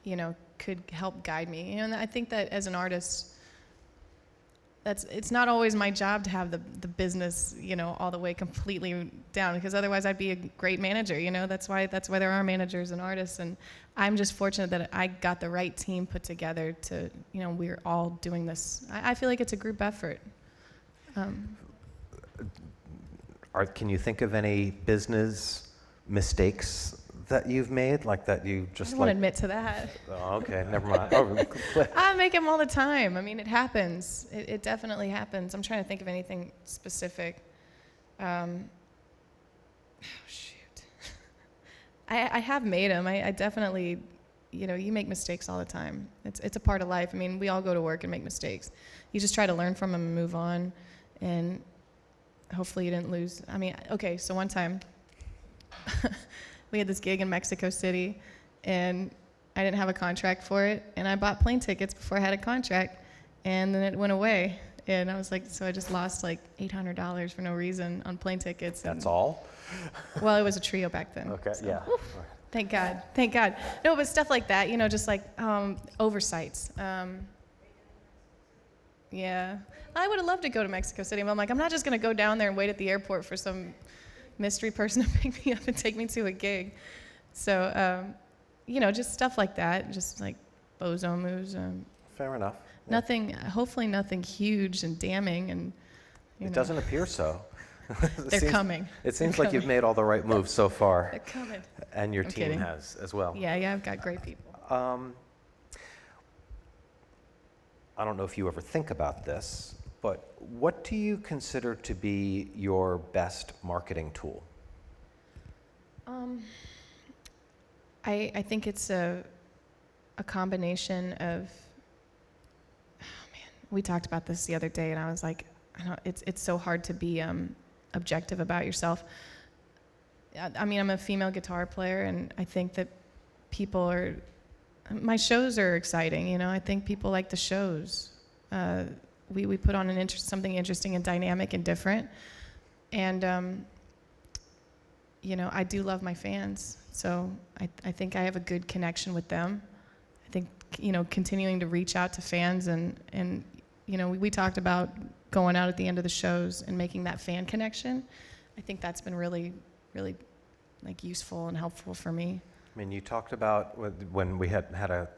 you know, could help guide me. You know, and I think that as an artist, it's not always my job to have the business, all the way completely down, because otherwise I'd be a great manager, That's why there are managers and artists, and I'm just fortunate that I got the right team put together to, we're all doing this. I feel like it's a group effort. Can you think of any business mistakes that you've made, like that you I just don't want to admit to that. Oh, okay, never mind. Oh, I make them all the time. I mean, it happens. It definitely happens. I'm trying to think of anything specific. Shoot. I have made them. I definitely, you make mistakes all the time. It's a part of life. I mean, we all go to work and make mistakes. You just try to learn from them and move on, and hopefully you didn't lose. I mean, okay, so one time we had this gig in Mexico City, and I didn't have a contract for it, and I bought plane tickets before I had a contract, and then it went away. And I was like, so I just lost like $800 for no reason on plane tickets. that's all? Well, it was a trio back then. Okay, so, yeah. whew, thank God. No, but stuff like that, just like oversights. Yeah. I would have loved to go to Mexico City, but I'm like, I'm not just going to go down there and wait at the airport for some mystery person to pick me up and take me to a gig. So, just stuff like that, just like bozo moves. Fair enough. Nothing, hopefully nothing huge and damning, and It doesn't appear so. They're coming. It seems like you've made all the right moves so far. They're coming. And your I'm team kidding. has as well. Yeah, I've got great people. I don't know if you ever think about this, but what do you consider to be your best marketing tool? I think it's a combination of, we talked about this the other day, and I was like, it's so hard to be objective about yourself. I mean, I'm a female guitar player, and I think that my shows are exciting, I think people like the shows. We put on something interesting and dynamic and different, and I do love my fans, so I think I have a good connection with them. I think continuing to reach out to fans, and we talked about going out at the end of the shows and making that fan connection. I think that's been really, really like useful and helpful for me. I mean, you talked about when we had a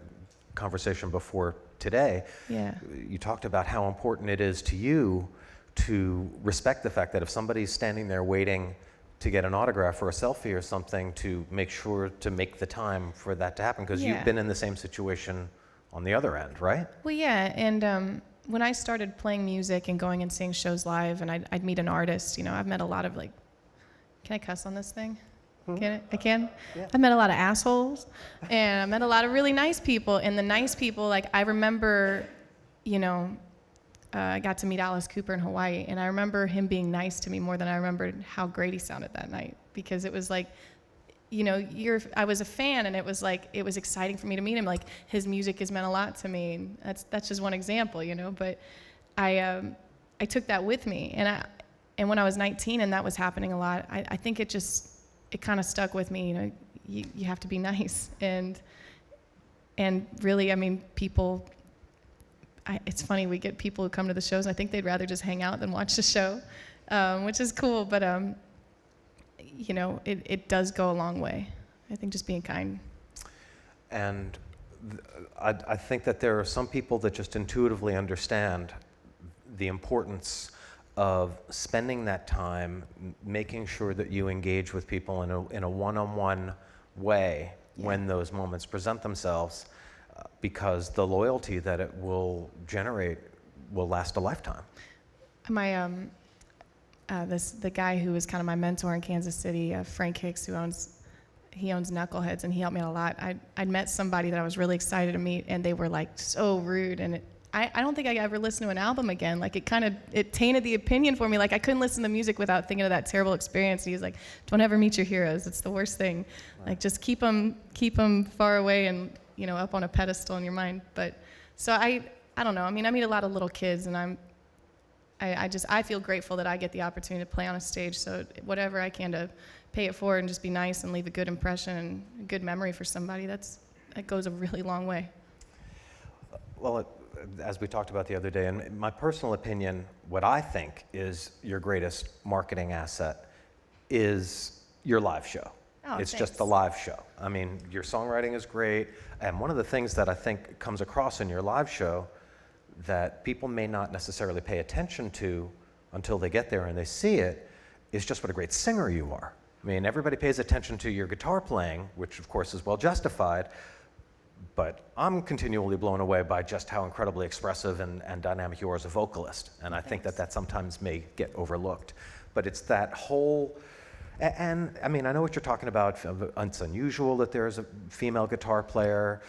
conversation before today. Yeah. You talked about how important it is to you to respect the fact that if somebody's standing there waiting to get an autograph or a selfie or something, to make sure to make the time for that to happen, because Yeah. you've been in the same situation on the other end, right? Well, yeah, and when I started playing music and going and seeing shows live, and I'd meet an artist, I've met a lot of can I cuss on this thing? Can I? I can? Yeah. I met a lot of assholes, and I met a lot of really nice people, and the nice people, I remember, I got to meet Alice Cooper in Hawaii, and I remember him being nice to me more than I remembered how great he sounded that night, because it was like, I was a fan, and it was exciting for me to meet him. His music has meant a lot to me. And that's just one example, But I took that with me, and when I was 19 and that was happening a lot, I think it kind of stuck with me. You have to be nice, and really, I mean, people. It's funny, we get people who come to the shows, and I think they'd rather just hang out than watch the show, which is cool. But it does go a long way. I think just being kind. And I think that there are some people that just intuitively understand the importance of spending that time, making sure that you engage with people in a one-on-one way when those moments present themselves, because the loyalty that it will generate will last a lifetime. The guy who was kind of my mentor in Kansas City, Frank Hicks, owns Knuckleheads, and he helped me out a lot. I'd met somebody that I was really excited to meet, and they were so rude, and I don't think I ever listened to an album again. It tainted the opinion for me. I couldn't listen to music without thinking of that terrible experience. And he was like, "Don't ever meet your heroes. It's the worst thing. Right. Just keep them far away and up on a pedestal in your mind." But so I don't know. I mean, I meet a lot of little kids, and I feel grateful that I get the opportunity to play on a stage. So whatever I can to pay it forward and just be nice and leave a good impression and a good memory for somebody, that goes a really long way. Well, as we talked about the other day, in my personal opinion, what I think is your greatest marketing asset is your live show. Oh, It's thanks. just the live show. I mean, your songwriting is great, and one of the things that I think comes across in your live show that people may not necessarily pay attention to until they get there and they see it is just what a great singer you are. I mean, everybody pays attention to your guitar playing, which of course is well justified, but I'm continually blown away by just how incredibly expressive and dynamic you are as a vocalist. And I think that sometimes may get overlooked. But it's that whole, and I mean, I know what you're talking about. It's unusual that there's a female guitar player.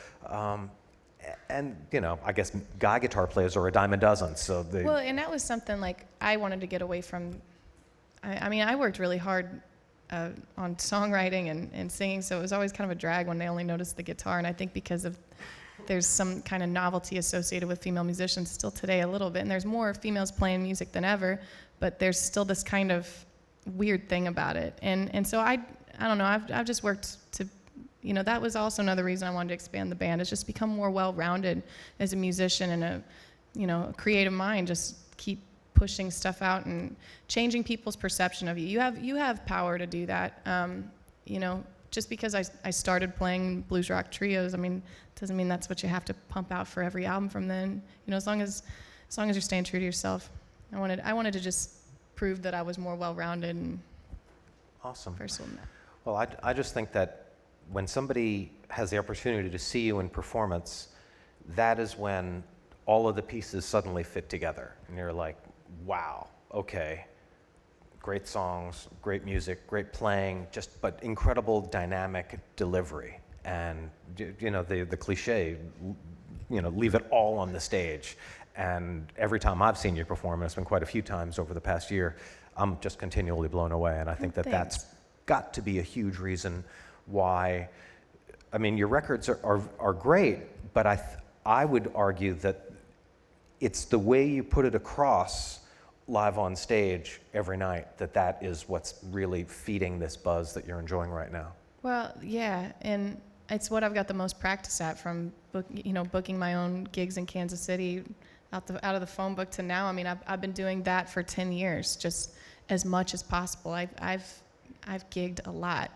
And, you know, I guess guy guitar players are a dime a dozen, so they... Well, and that was something like I wanted to get away from. I mean, I worked really hard on songwriting and singing, so it was always kind of a drag when they only noticed the guitar. And I think because of there's some kind of novelty associated with female musicians still today a little bit, and there's more females playing music than ever, but there's still this kind of weird thing about it. And so I don't know, I've just worked to, you know, that was also another reason I wanted to expand the band, is just become more well-rounded as a musician and a, you know, a creative mind, just keep pushing stuff out and changing people's perception of you. You have power to do that. You know, just because I started playing blues rock trios, I mean, doesn't mean that's what you have to pump out for every album from then. You know, as long as you're staying true to yourself. I wanted to just prove that I was more well-rounded and Awesome. versatile than that. Well, I just think that when somebody has the opportunity to see you in performance, that is when all of the pieces suddenly fit together. And you're like, wow, okay, great songs, great music, great playing, but incredible dynamic delivery. And, you know, the cliche, you know, leave it all on the stage. And every time I've seen you perform, and it's been quite a few times over the past year, I'm just continually blown away. And I think that's got to be a huge reason why. I mean, your records are great, but I would argue that it's the way you put it across live on stage every night that is what's really feeding this buzz that you're enjoying right now. Well, yeah, and it's what I've got the most practice at, from booking my own gigs in Kansas City out of the phone book to now. I mean, I've been doing that for 10 years, just as much as possible. I've gigged a lot.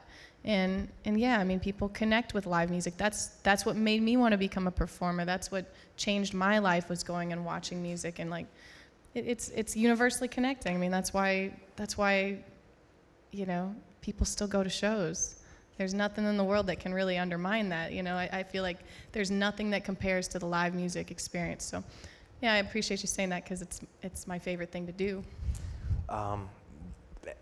And yeah, I mean, people connect with live music. That's what made me want to become a performer. That's what changed my life, was going and watching music, and like it's universally connecting. I mean, that's why you know, people still go to shows. There's nothing in the world that can really undermine that. You know, I feel like there's nothing that compares to the live music experience. So yeah, I appreciate you saying that, because it's my favorite thing to do.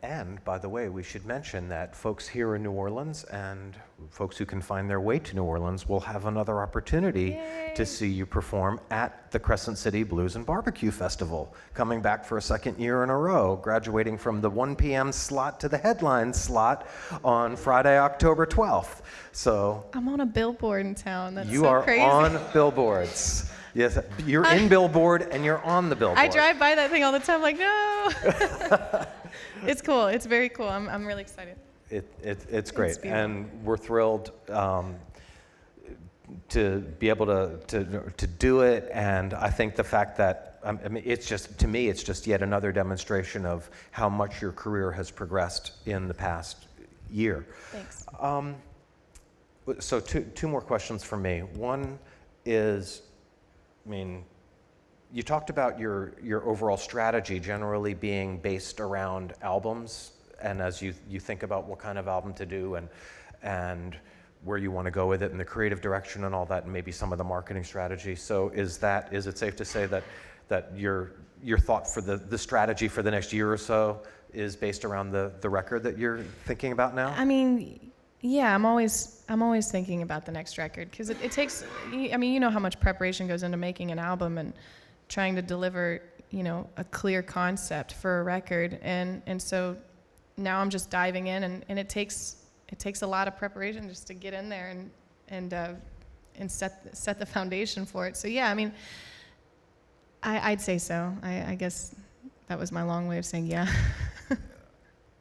And by the way, we should mention that folks here in New Orleans and folks who can find their way to New Orleans will have another opportunity Yay. to see you perform at the Crescent City Blues and Barbecue Festival, coming back for a second year in a row, graduating from the 1 p.m. slot to the headline slot on Friday, October 12th. So I'm on a billboard in town. That's you so are crazy. on billboards. Yes, you're in Billboard and you're on the billboard. I drive by that thing all the time, like, no. It's cool. It's very cool. I'm really excited. It's great, beautiful. and we're thrilled to be able to do it. And I think the fact that I mean, it's just, to me, it's just yet another demonstration of how much your career has progressed in the past year. Thanks. So two more questions from me. One is, I mean, you talked about your overall strategy generally being based around albums, and as you think about what kind of album to do and where you want to go with it and the creative direction and all that, and maybe some of the marketing strategy. So is it safe to say that your thought for the strategy for the next year or so is based around the record that you're thinking about now? I mean, yeah, I'm always thinking about the next record, because it takes, I mean, you know how much preparation goes into making an album and trying to deliver, you know, a clear concept for a record, and so now I'm just diving in, and it takes a lot of preparation just to get in there and set the foundation for it. So yeah, I mean, I'd say so. I guess that was my long way of saying yeah.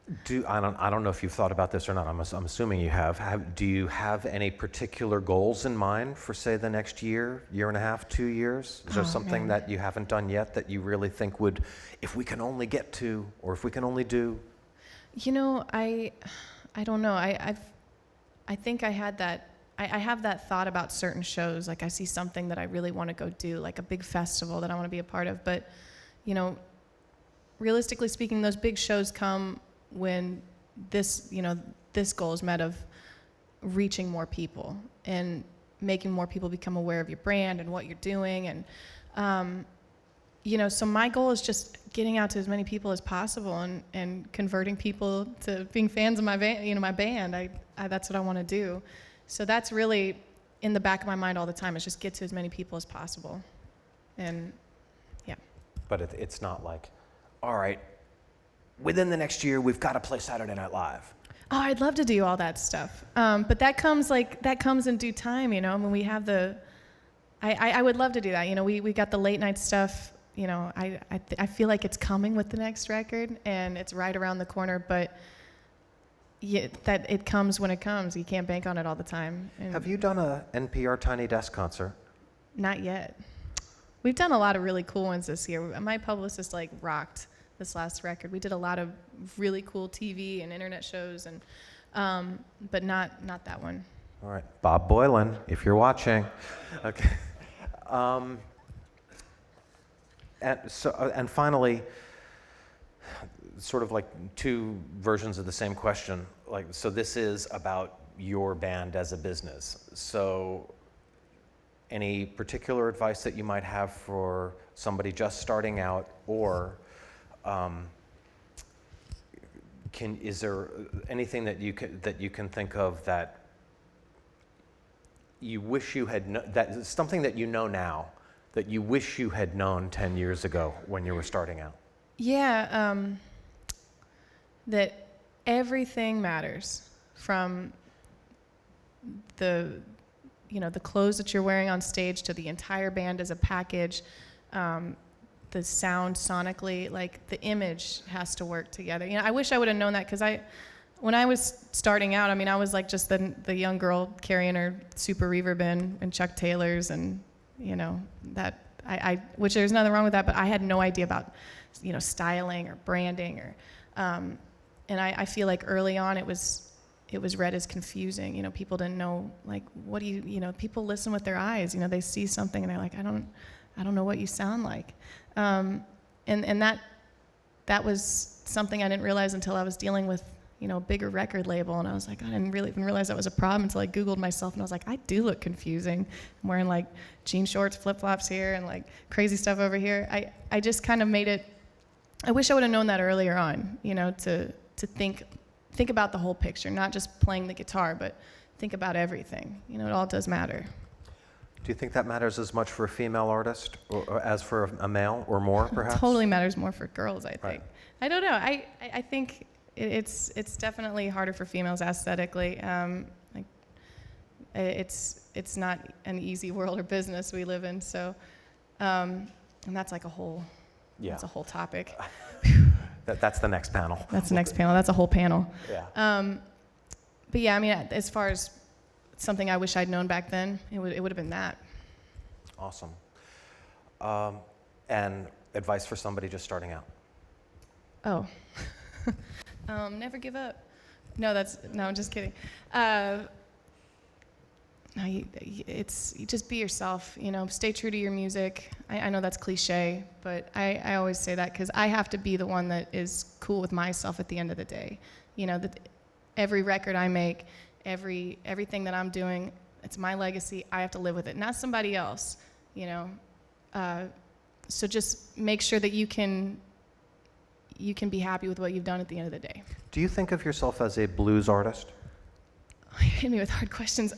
I don't know if you've thought about this or not. I'm assuming you have. Do you have any particular goals in mind for, say, the next year and a half, 2 years? Is there something that you haven't done yet that you really think would, if we can only get to, or if we can only do? You know, I don't know. I think I had that. I have that thought about certain shows. Like I see something that I really want to go do, like a big festival that I want to be a part of. But, you know, realistically speaking, those big shows come when this goal is met of reaching more people and making more people become aware of your brand and what you're doing. And, so my goal is just getting out to as many people as possible and converting people to being fans of my band, my band. That's what I want to do. So that's really in the back of my mind all the time, is just get to as many people as possible. And yeah. But it's not like, all right, within the next year, we've got to play Saturday Night Live. Oh, I'd love to do all that stuff. But that comes in due time, when we have I would love to do that. We got the late night stuff, I feel like it's coming with the next record and it's right around the corner, but that it comes when it comes. You can't bank on it all the time. And have you done a NPR Tiny Desk concert? Not yet. We've done a lot of really cool ones this year. My publicist rocked this last record. We did a lot of really cool TV and internet shows, and but not that one. All right, Bob Boylan, if you're watching. Okay. And finally, sort of like two versions of the same question. So this is about your band as a business. So any particular advice that you might have for somebody just starting out, or is there anything that you can think of that you wish you had that something that you know now that you wish you had known 10 years ago when you were starting out? Yeah, that everything matters, from the clothes that you're wearing on stage to the entire band as a package, the sound sonically, the image has to work together. I wish I would have known that, because when I was starting out, I was just the young girl carrying her super reverb in and Chuck Taylors, and that which there's nothing wrong with that, but I had no idea about styling or branding or and I feel like early on it was read as confusing. People didn't know, what do you people listen with their eyes. They see something and they're like, I don't know what you sound like. And that was something I didn't realize until I was dealing with, a bigger record label. And I was like, I didn't really even realize that was a problem until I Googled myself, and I was like, I do look confusing. I'm wearing jean shorts, flip-flops here, and crazy stuff over here. I just kind of made it, I wish I would have known that earlier on, to think about the whole picture, not just playing the guitar, but think about everything. It all does matter. Do you think that matters as much for a female artist or as for a male, or more, perhaps? It totally matters more for girls, I think. Right. I don't know. I think it's definitely harder for females aesthetically. It's not an easy world or business we live in. So, and that's a whole topic. That's the next panel. That's the next panel. That's a whole panel. Yeah. But yeah, as far as something I wish I'd known back then, it would have been that. Awesome. And advice for somebody just starting out? Oh. Never give up. No, I'm just kidding. No, you just be yourself. Stay true to your music. I know that's cliche, but I always say that because I have to be the one that is cool with myself at the end of the day. That every record I make, everything that I'm doing, it's my legacy. I have to live with it, not somebody else. So just make sure that you can be happy with what you've done at the end of the day. Do you think of yourself as a blues artist? You hit me with hard questions.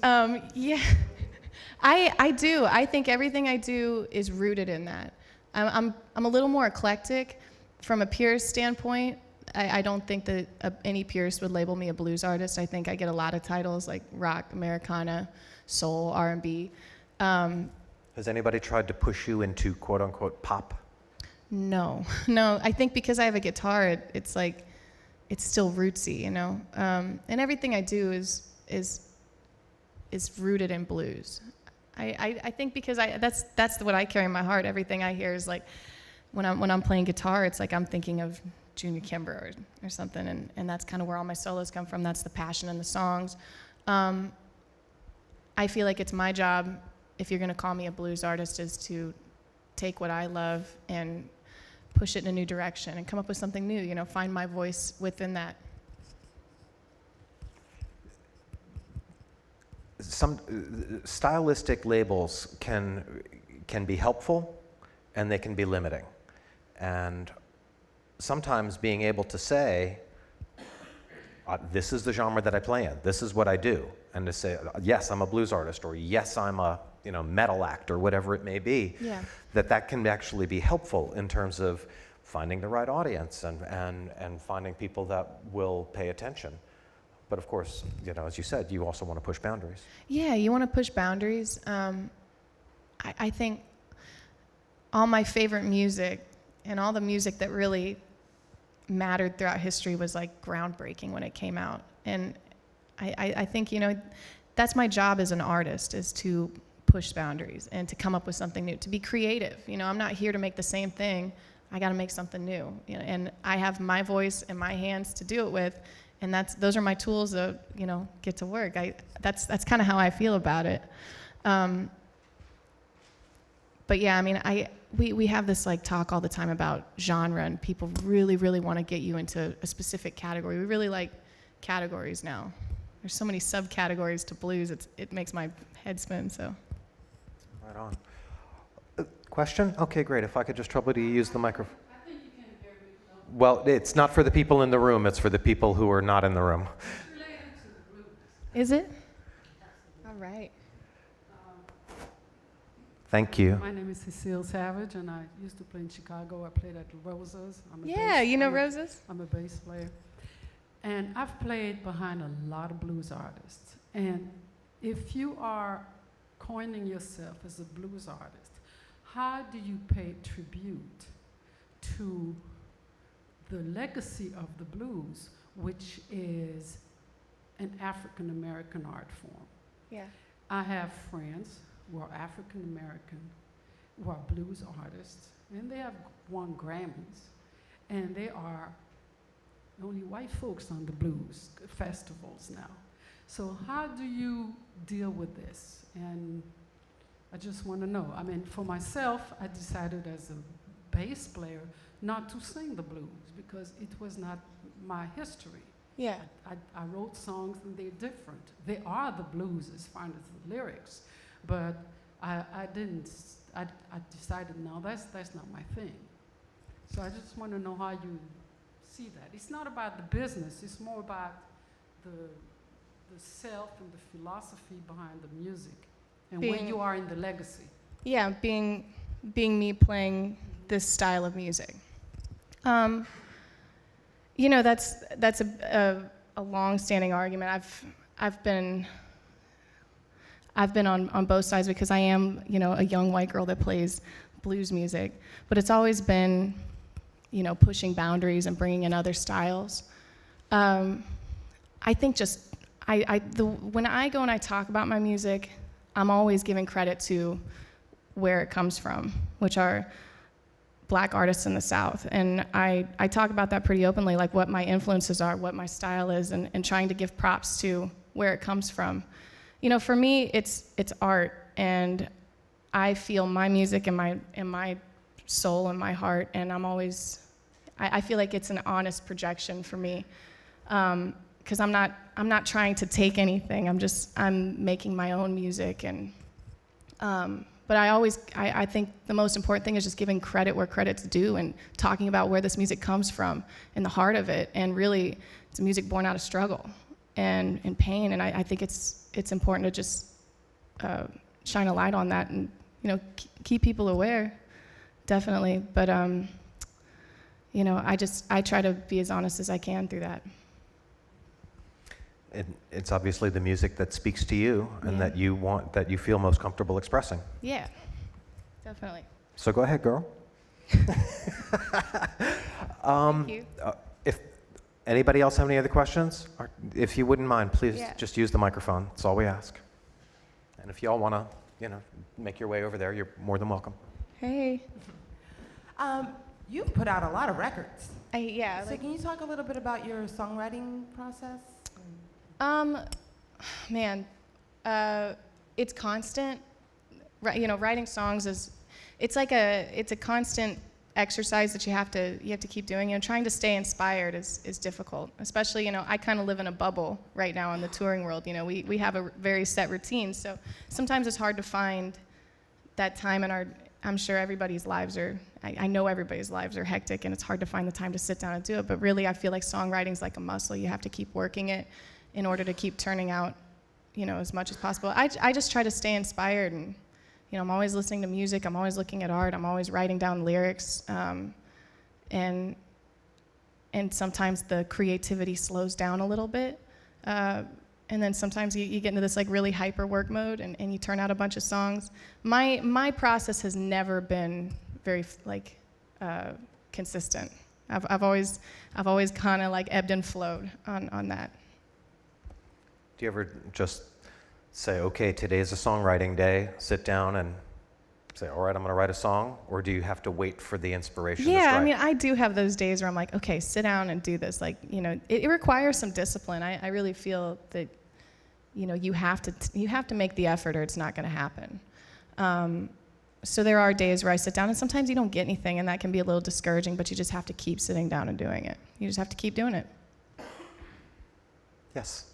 Yeah, I do. I think everything I do is rooted in that. I'm a little more eclectic. From a purist standpoint, I don't think that any purist would label me a blues artist. I think I get a lot of titles like rock, Americana, soul, R&B. Has anybody tried to push you into quote-unquote pop? No. I think because I have a guitar, it's it's still rootsy, you know. And everything I do is rooted in blues. I think because that's what I carry in my heart. Everything I hear is like, when I'm playing guitar, it's like I'm thinking of Junior Kimber or something, and that's kind of where all my solos come from. That's the passion in the songs. I feel like it's my job, if you're going to call me a blues artist, is to take what I love and push it in a new direction and come up with something new, you know, find my voice within that. Some stylistic labels can be helpful, and they can be limiting. And sometimes being able to say, this is the genre that I play in, this is what I do, and to say, yes, I'm a blues artist, or yes, I'm a metal act, or whatever it may be, Yeah. that can actually be helpful in terms of finding the right audience and finding people that will pay attention. But of course, as you said, you also want to push boundaries. Yeah, you want to push boundaries. I think all my favorite music and all the music that really mattered throughout history was like groundbreaking when it came out. And I think, that's my job as an artist, is to push boundaries and to come up with something new, to be creative. I'm not here to make the same thing. I got to make something new. And I have my voice and my hands to do it with. And those are my tools to, get to work. That's kind of how I feel about it. But yeah, I mean, we have this like talk all the time about genre, and people really, really want to get you into a specific category. We really like categories now. There's so many subcategories to blues. It makes my head spin. So. Right on. Question? Okay, great. If I could just trouble you to use the microphone. I think you can hear me. Well, it's not for the people in the room, it's for the people who are not in the room. It's related to the blues. Is it? All right. Thank you. My name is Cecile Savage, and I used to play in Chicago. I played at Roses. Yeah, you know Roses? I'm a bass player. And I've played behind a lot of blues artists. And if you are coining yourself as a blues artist, how do you pay tribute to the legacy of the blues, which is an African American art form? Yeah. I have friends who are African American, who are blues artists, and they have won Grammys, and they are only white folks on the blues festivals now. So how do you deal with this? And I just want to know. I mean, for myself, I decided as a bass player not to sing the blues because it was not my history. Yeah. I wrote songs and they're different. They are the blues as far as the lyrics, but I decided, no, that's not my thing. So I just want to know how you see that. It's not about the business, it's more about the self and the philosophy behind the music and where you are in the legacy. Yeah, being me playing this style of music. That's a long-standing argument. I've been on both sides because I am, a young white girl that plays blues music, but it's always been, pushing boundaries and bringing in other styles. I think when I go and I talk about my music, I'm always giving credit to where it comes from, which are Black artists in the South. And I talk about that pretty openly, like what my influences are, what my style is, and trying to give props to where it comes from. For me, it's art, and I feel my music in my soul and my heart, and I feel like it's an honest projection for me, because I'm not trying to take anything. I'm making my own music, and but I think the most important thing is just giving credit where credit's due and talking about where this music comes from and the heart of it, and really it's music born out of struggle and pain, and I think it's important to just shine a light on that and keep people aware, definitely. But I try to be as honest as I can through that. It's obviously the music that speaks to you and that you feel most comfortable expressing. Yeah, definitely. So go ahead, girl. Thank you. Anybody else have any other questions? Or if you wouldn't mind, please Yeah. just use the microphone. That's all we ask. And if y'all want to, make your way over there, you're more than welcome. Hey. You've put out a lot of records. Yeah. So can you talk a little bit about your songwriting process? Man, it's constant. Writing songs it's a constant exercise that you have to keep doing. Trying to stay inspired is difficult. Especially, I kind of live in a bubble right now in the touring world. We have a very set routine, so sometimes it's hard to find that time in our. I'm sure everybody's lives are. I know everybody's lives are hectic, and it's hard to find the time to sit down and do it. But really, I feel like songwriting's like a muscle. You have to keep working it in order to keep turning out, as much as possible. I just try to stay inspired, and I'm always listening to music. I'm always looking at art. I'm always writing down lyrics, and sometimes the creativity slows down a little bit, and then sometimes you get into this like really hyper work mode, and you turn out a bunch of songs. My process has never been very consistent. I've always kind of like ebbed and flowed on that. Do you ever just say, okay, today's a songwriting day, sit down and say, all right, I'm going to write a song? Or do you have to wait for the inspiration to Yeah, strike? I do have those days where I'm like, okay, sit down and do this. It requires some discipline. I really feel that, you have to make the effort or it's not going to happen. So there are days where I sit down and sometimes you don't get anything and that can be a little discouraging, but you just have to keep sitting down and doing it. You just have to keep doing it. Yes.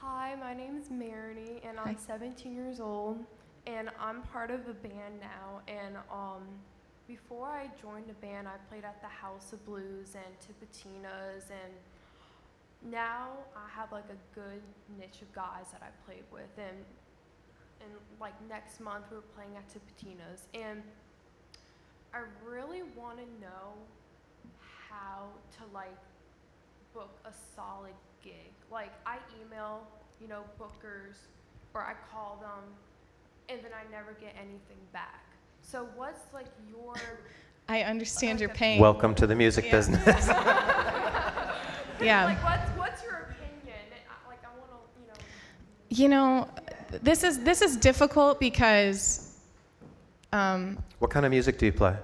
Hi, my name is Marini, and I'm 17 years old, and I'm part of a band now. And before I joined the band, I played at the House of Blues and Tipitina's, and now I have like a good niche of guys that I played with. And like next month, we're playing at Tipitina's, and I really want to know how to like book a solid gig. Like I email, bookers, or I call them, and then I never get anything back. So what's like your? I understand your pain. Welcome to the music business. Yeah. Like what's your opinion? Like I want to, This is difficult because. What kind of music do you play?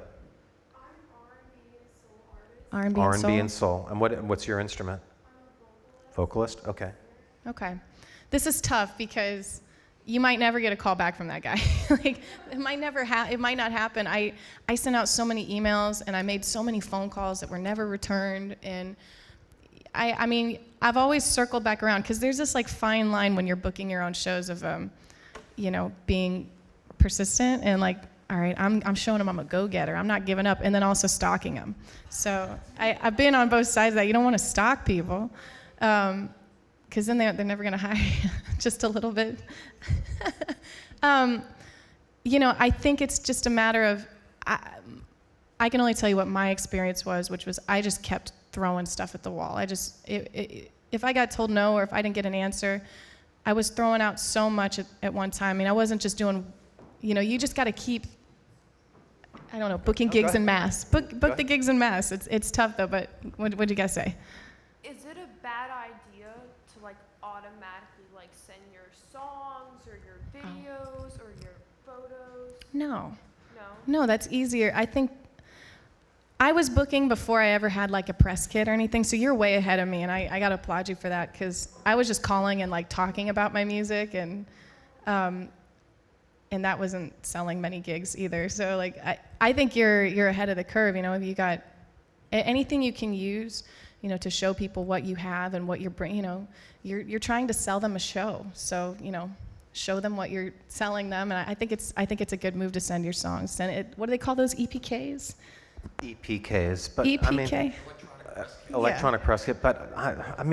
I'm R&B and soul artist. R&B and R&B and soul. And what's your instrument? Vocalist? Okay. Okay. This is tough because you might never get a call back from that guy. It might not happen. I sent out so many emails and I made so many phone calls that were never returned, and I've always circled back around because there's this like fine line when you're booking your own shows of being persistent and like, all right, I'm showing them I'm a go-getter. I'm not giving up, and then also stalking them. So I've been on both sides of that. You don't want to stalk people. Because then they're never going to hire you, just a little bit. I think it's just a matter of, I can only tell you what my experience was, which was I just kept throwing stuff at the wall. If I got told no or if I didn't get an answer, I was throwing out so much at one time. I wasn't just doing, you just got to keep, booking gigs en masse. Book the gigs en masse. It's tough though, but what'd you guys say? Is it a bad idea to like automatically like send your songs or your videos or your photos? No. No? No, that's easier. I think I was booking before I ever had like a press kit or anything, so you're way ahead of me, and I gotta applaud you for that because I was just calling and like talking about my music, and that wasn't selling many gigs either. So like I think you're ahead of the curve. If you got anything you can use, to show people what you have and what you're bringing. You're trying to sell them a show, so show them what you're selling them, and I think it's a good move to send your songs. Send it. What do they call those? EPKs? EPKs, but EPK. Electronic press kit. But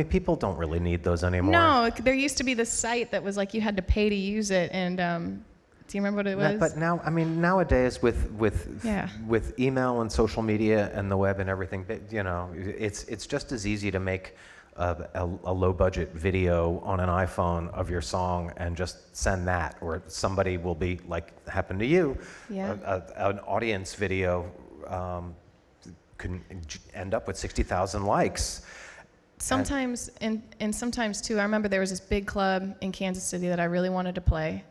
people don't really need those anymore. No, there used to be this site that was like you had to pay to use it, and do you remember what it was? But now, nowadays with email and social media and the web and everything, it's just as easy to make a low-budget video on an iPhone of your song and just send that, or somebody will be like happened to you. Yeah. An audience video can end up with 60,000 likes. Sometimes, and sometimes too, I remember there was this big club in Kansas City that I really wanted to play,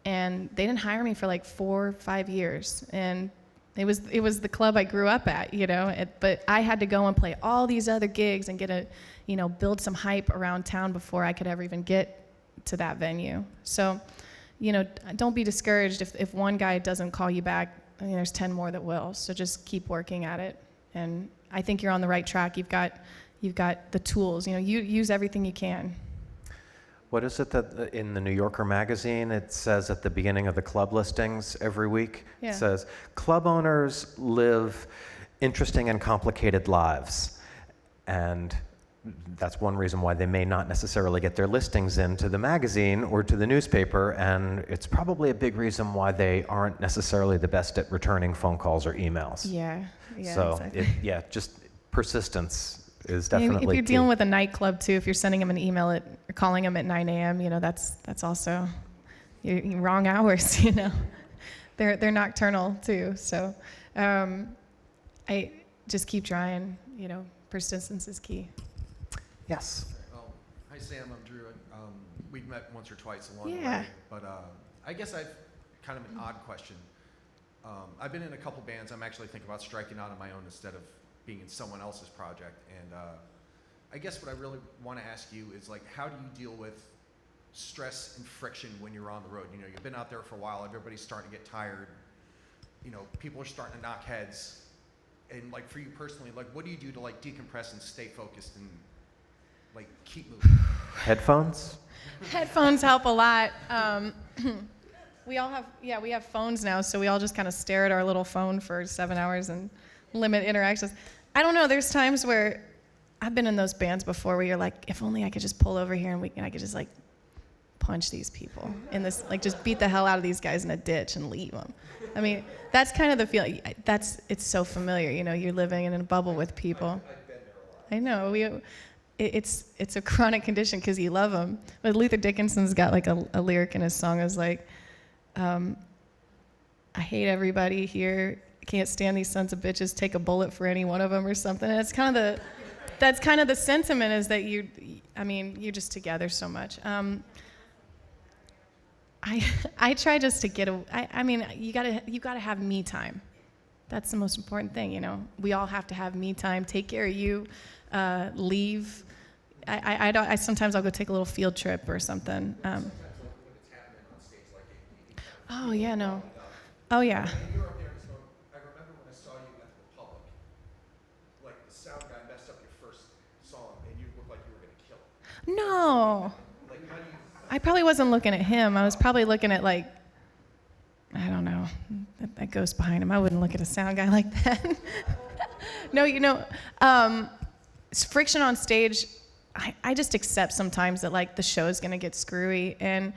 and they didn't hire me for like 4 or 5 years, and it was the club I grew up at, you know. But I had to go and play all these other gigs and build some hype around town before I could ever even get to that venue. So, don't be discouraged if one guy doesn't call you back. I mean, there's 10 more that will. So just keep working at it, and I think you're on the right track. You've got the tools. You use everything you can. What is it that in the New Yorker magazine it says at the beginning of the club listings every week? Yeah. It says, club owners live interesting and complicated lives. And that's one reason why they may not necessarily get their listings into the magazine or to the newspaper, and it's probably a big reason why they aren't necessarily the best at returning phone calls or emails. Yeah, So, exactly. just persistence is If definitely you're key. dealing with a nightclub too, if you're sending them an email or calling them at 9 a.m., that's also you're wrong hours. They're nocturnal too. So I just keep trying. Persistence is key. Yes. Hi Sam, I'm Drew. We've met once or twice along the Yeah. way, but I guess I've kind of an odd question. I've been in a couple bands. I'm actually thinking about striking out on my own instead of being in someone else's project. And I guess what I really want to ask you is, like, how do you deal with stress and friction when you're on the road? You've been out there for a while. Everybody's starting to get tired. People are starting to knock heads. And like for you personally, like, what do you do to like decompress and stay focused and like keep moving? Headphones? Headphones help a lot. We have phones now, so we all just kind of stare at our little phone for 7 hours and limit interactions. I don't know, there's times where I've been in those bands before where you're like, if only I could just pull over here and I could just like punch these people in this, like just beat the hell out of these guys in a ditch and leave them. I mean, that's kind of the feeling. It's so familiar, you're living in a bubble with people. I know, it's a chronic condition because you love them. But Luther Dickinson's got like a lyric in his song is like, I hate everybody here. Can't stand these sons of bitches. Take a bullet for any one of them or something. And that's kind of the sentiment is that you're just together so much. I try just to get you gotta have me time. That's the most important thing. We all have to have me time. Take care of you. Leave. I sometimes I'll go take a little field trip or something. Oh yeah, no. Oh yeah. You were up there in this moment. I remember when I saw you at the Republic, like the sound guy messed up your first song and you looked like you were going to kill it. No. Like, how do you... I probably wasn't looking at him. I was probably looking at like, I don't know, that ghost behind him. I wouldn't look at a sound guy like that. No, friction on stage, I just accept sometimes that like the show's gonna get screwy, and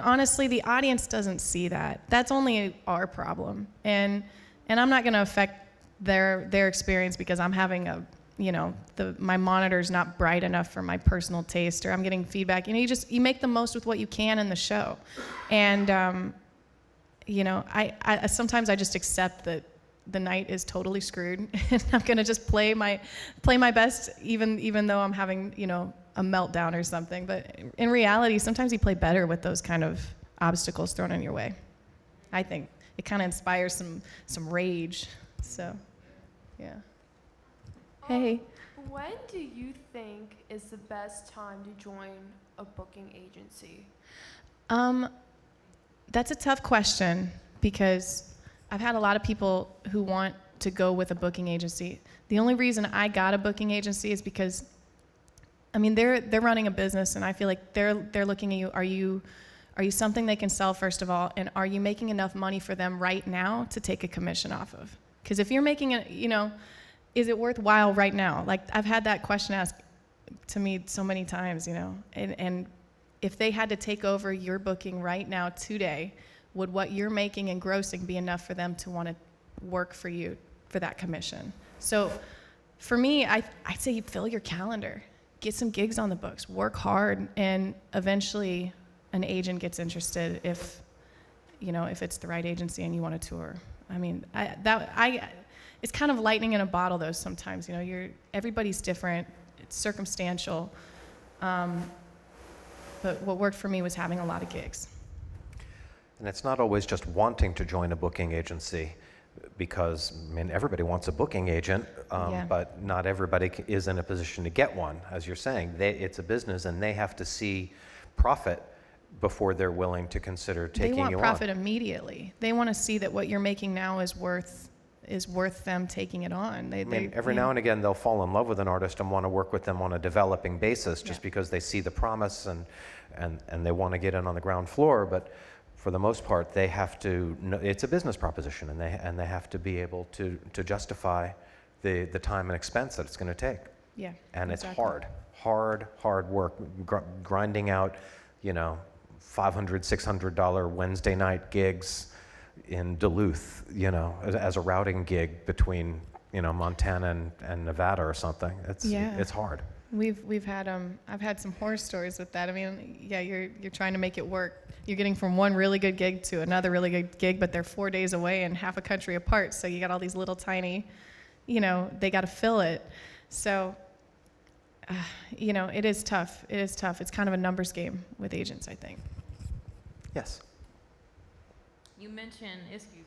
honestly, the audience doesn't see that. That's only our problem, and I'm not gonna affect their experience because I'm having my monitor's not bright enough for my personal taste, or I'm getting feedback. You make the most with what you can in the show, and I sometimes I just accept that the night is totally screwed, and I'm gonna just play my best, even though I'm having a meltdown or something. But in reality, sometimes you play better with those kind of obstacles thrown in your way. I think it kind of inspires some rage. So, yeah. Hey. When do you think is the best time to join a booking agency? That's a tough question because I've had a lot of people who want to go with a booking agency. The only reason I got a booking agency is because, they're running a business, and I feel like they're looking at you. Are you something they can sell, first of all, and are you making enough money for them right now to take a commission off of? Because if you're making it, is it worthwhile right now? Like, I've had that question asked to me so many times, and if they had to take over your booking right now today, would what you're making and grossing be enough for them to want to work for you for that commission? So for me, I'd say you fill your calendar, get some gigs on the books, work hard, and eventually an agent gets interested if it's the right agency and you want to tour. It's kind of lightning in a bottle though sometimes. Everybody's different. it's circumstantial. But what worked for me was having a lot of gigs. And it's not always just wanting to join a booking agency, because I mean everybody wants a booking agent, Yeah. but not everybody is in a position to get one. As you're saying, it's a business, and they have to see profit before they're willing to consider taking They want you profit on. immediately. They want to see that what you're making now is worth them taking it on. I mean, every now and again they'll fall in love with an artist and want to work with them on a developing basis, just Yeah. because they see the promise and they want to get in on the ground floor. But for the most part, they have to. It's a business proposition, and they have to be able to justify the time and expense that it's going to take. Yeah. And exactly. it's hard work, grinding out, $500, $600 Wednesday night gigs in Duluth, as a routing gig between, Montana and Nevada or something. It's hard. We've had I've had some horror stories with that. I mean, yeah, you're trying to make it work. You're getting from one really good gig to another really good gig, but they're 4 days away and half a country apart. So you got all these little tiny, they got to fill it. So, it is tough. It is tough. It's kind of a numbers game with agents, I think. Yes. You mentioned, excuse me.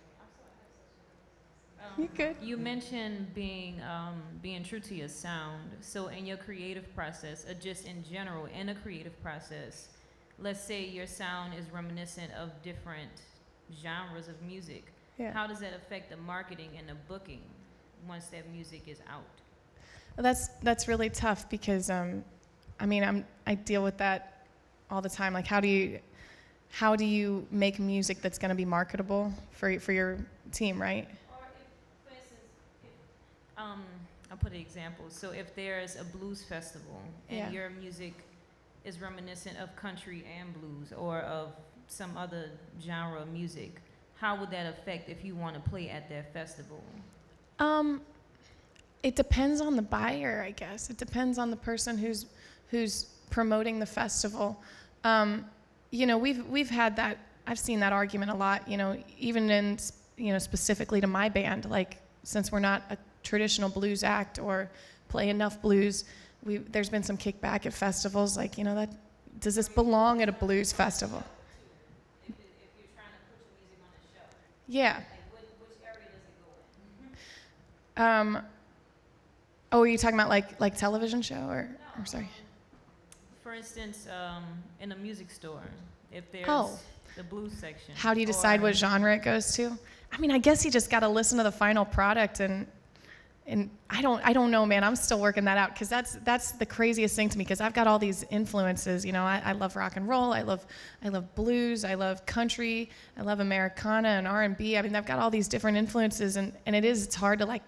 You good? You mentioned being true to your sound. So in your creative process, or just in general in a creative process, let's say your sound is reminiscent of different genres of music. Yeah. How does that affect the marketing and the booking once that music is out? Well, that's really tough because I deal with that all the time. Like, how do you make music that's going to be marketable for your team, right? Or if, for instance, I'll put an example. So if there's a blues festival and Yeah. your music is reminiscent of country and blues or of some other genre of music, how would that affect if you want to play at that festival? It depends on the buyer, I guess. It depends on the person who's promoting the festival. We've had that. I've seen that argument a lot. Even in specifically to my band. Like, since we're not a traditional blues act or play enough blues, there's been some kickback at festivals. Like, does this belong at a blues festival? If you're trying to put your music on a show, Yeah. like which area does it go in? Oh, are you talking about like television show or sorry? For instance, in a music store, if there's Oh. the blues section. How do you decide or- what genre it goes to? I mean, I guess you just got to listen to the final product and I don't know, man. I'm still working that out because that's the craziest thing to me because I've got all these influences. I love rock and roll. I love blues. I love country. I love Americana and R&B. I mean, I've got all these different influences and it's hard to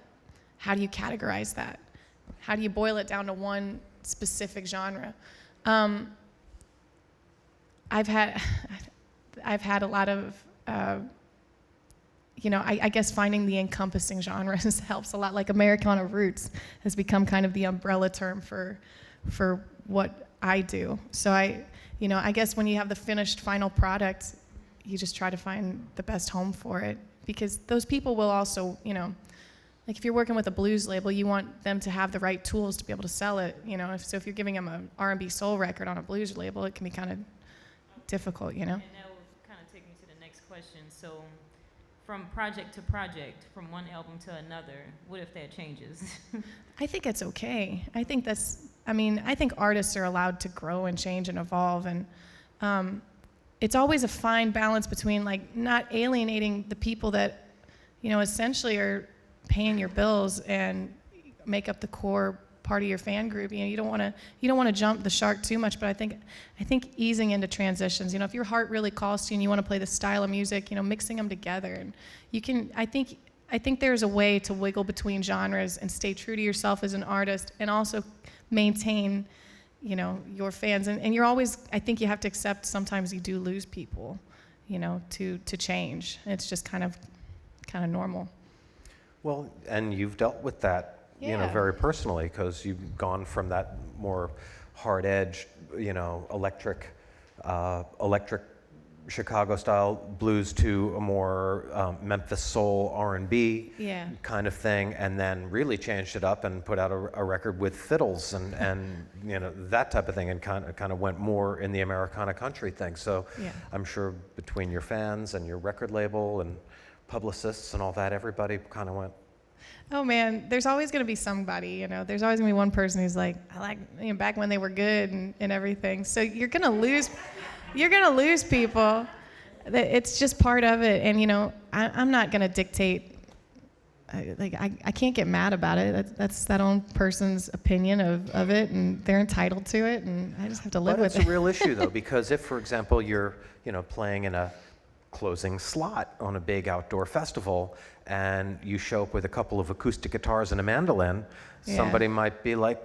how do you categorize that? How do you boil it down to one specific genre? I've had a lot of, I guess finding the encompassing genres helps a lot. Like Americana Roots has become kind of the umbrella term for what I do. So I guess when you have the finished final product, you just try to find the best home for it because those people will also, like if you're working with a blues label, you want them to have the right tools to be able to sell it. If you're giving them an R&B soul record on a blues label, it can be kind of difficult, And that will kind of take me to the next question. So from project to project, from one album to another, what if that changes? I think it's okay. I think artists are allowed to grow and change and evolve, and it's always a fine balance between not alienating the people that, essentially are paying your bills and make up the core part of your fan group. You don't want to jump the shark too much, but I think easing into transitions. If your heart really calls to you and you want to play this style of music, mixing them together, and you can. I think there's a way to wiggle between genres and stay true to yourself as an artist, and also maintain, your fans. And you're always. I think you have to accept sometimes you do lose people, to change. It's just kind of normal. Well, and you've dealt with that, Yeah. very personally, because you've gone from that more hard-edged, electric, Chicago-style blues to a more Memphis soul R&B Yeah. kind of thing, and then really changed it up and put out a record with fiddles and you know, that type of thing, and kind of went more in the Americana country thing. So Yeah. I'm sure between your fans and your record label and publicists and all that, everybody kind of went, Oh man, there's always going to be somebody, you know. There's always going to be one person who's like, I like, you know, back when they were good and everything. So you're going to lose people. It's just part of it. And, you know, I'm not going to dictate. I can't get mad about it. That's that own person's opinion of it, and they're entitled to it, and I just have to live but with it's it. a real issue though, because if, for example, you're, you know, playing in a closing slot on a big outdoor festival and you show up with a couple of acoustic guitars and a mandolin, Yeah. somebody might be like,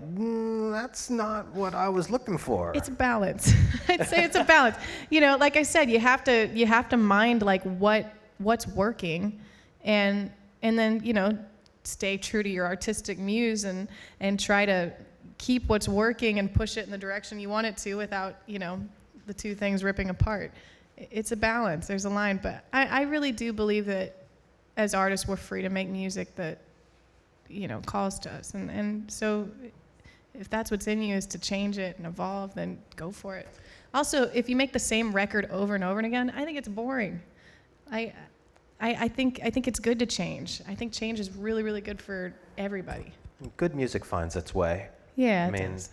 that's not what I was looking for. It's a balance. I'd say it's a balance. You know, like I said, you have to mind like what's working, and then, you know, stay true to your artistic muse and try to keep what's working and push it in the direction you want it to without, you know, the two things ripping apart. It's a balance. There's a line, but I really do believe that as artists we're free to make music that, you know, calls to us, and so if that's what's in you is to change it and evolve, then go for it. Also, if you make the same record over and over and again, I think it's boring. I think it's good to change. I think change is really, really good for everybody. Good music finds its way. Yeah, I it mean, does.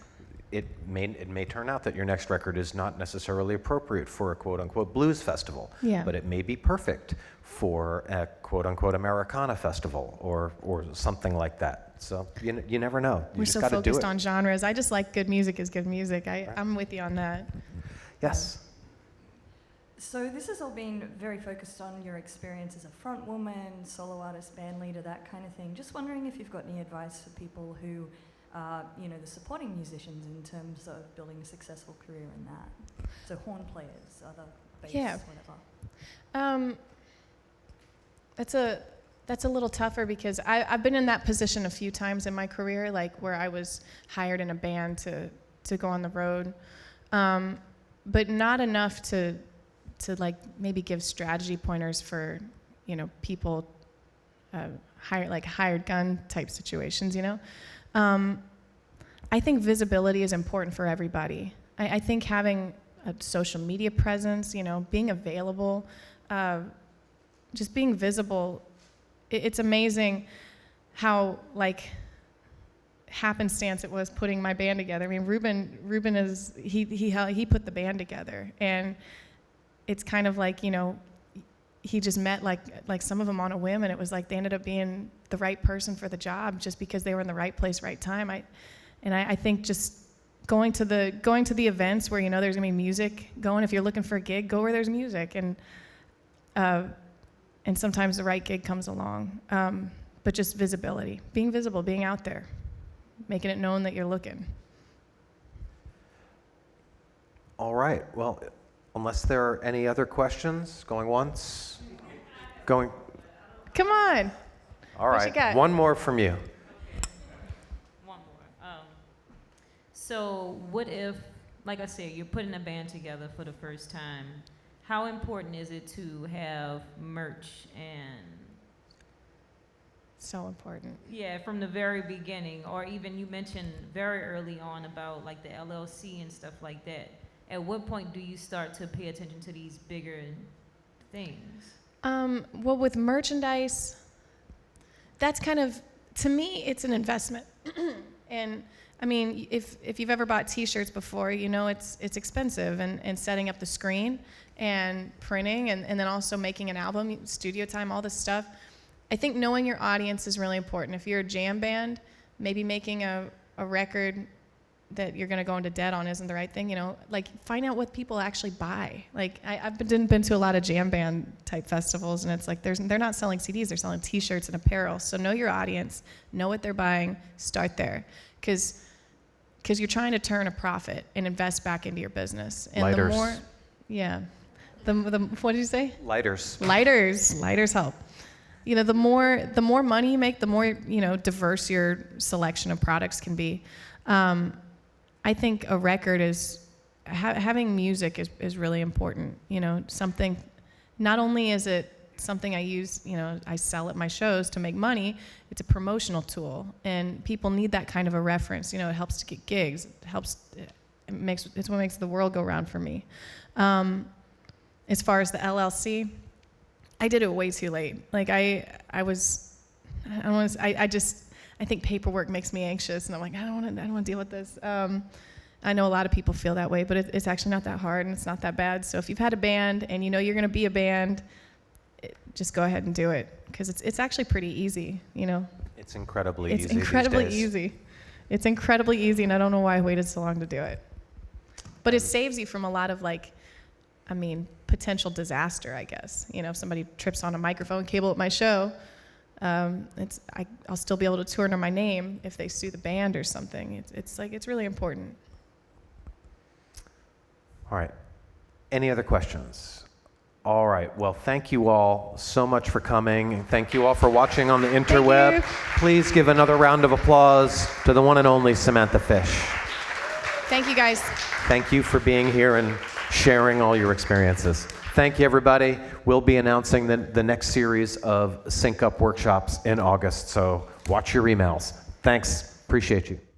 it may turn out that your next record is not necessarily appropriate for a quote-unquote blues festival, Yeah. but it may be perfect for a quote-unquote Americana festival or something like that. So you never know. You We're just so got to do focused it. on genres. I just like good music is good music. I'm with you on that. Yes. So this has all been very focused on your experience as a front woman, solo artist, band leader, that kind of thing. Just wondering if you've got any advice for people who are, you know, the supporting musicians in terms of building a successful career in that. So horn players, other bass, Yeah. whatever. That's a little tougher because I've been in that position a few times in my career, like where I was hired in a band to go on the road, but not enough to like maybe give strategy pointers for, you know, people hired gun type situations, you know. I think visibility is important for everybody. I think having a social media presence, you know, being available, just being visible. It's amazing how like happenstance it was putting my band together. I mean, Ruben is he put the band together, and it's kind of like, you know, he just met like some of them on a whim, and it was like they ended up being the right person for the job just because they were in the right place, right time. I think just going to the events where, you know, there's gonna be music going. If you're looking for a gig, go where there's music, and sometimes the right gig comes along. But just visibility, being visible, being out there, making it known that you're looking. All right. Well, unless there are any other questions, going once, going. Come on. All What right. you got? One more from you. One more. So what if, like I said, you're putting a band together for the first time? How important is it to have merch and So important. yeah, from the very beginning, or even you mentioned very early on about like the LLC and stuff like that. At what point do you start to pay attention to these bigger things? Well, with merchandise, that's kind of, to me, it's an investment. And I mean, if you've ever bought T-shirts before, you know it's expensive, and setting up the screen and printing and then also making an album, studio time, all this stuff. I think knowing your audience is really important. If you're a jam band, maybe making a record that you're going to go into debt on isn't the right thing, you know, like find out what people actually buy. Like I've been to a lot of jam band type festivals, and it's like they're not selling CDs, they're selling T-shirts and apparel. So know your audience, know what they're buying, start there, because you're trying to turn a profit and invest back into your business. And Lighters. the more, yeah, the what did you say? Lighters. Lighters help. You know, the more money you make, the more, you know, diverse your selection of products can be. I think a record is having music is really important. You know, something, not only is it something I use, you know, I sell at my shows to make money, it's a promotional tool, and people need that kind of a reference. You know, it helps to get gigs, it's what makes the world go round for me. As far as the LLC, I did it way too late. Like I think paperwork makes me anxious, and I'm like, I don't want to deal with this. I know a lot of people feel that way, but it's actually not that hard, and it's not that bad. So if you've had a band and you know you're going to be a band, just go ahead and do it, because it's actually pretty easy, you know. It's incredibly easy. It's incredibly these days. easy. It's incredibly easy, and I don't know why I waited so long to do it. But it saves you from a lot of potential disaster, I guess. You know, if somebody trips on a microphone cable at my show, I'll still be able to tour under my name if they sue the band or something. It's really important. All right. Any other questions? All right. Well, thank you all so much for coming. And thank you all for watching on the interweb. Please give another round of applause to the one and only Samantha Fish. Thank you, guys. Thank you for being here and sharing all your experiences. Thank you, everybody. We'll be announcing the next series of Sync Up workshops in August, so watch your emails. Thanks. Appreciate you.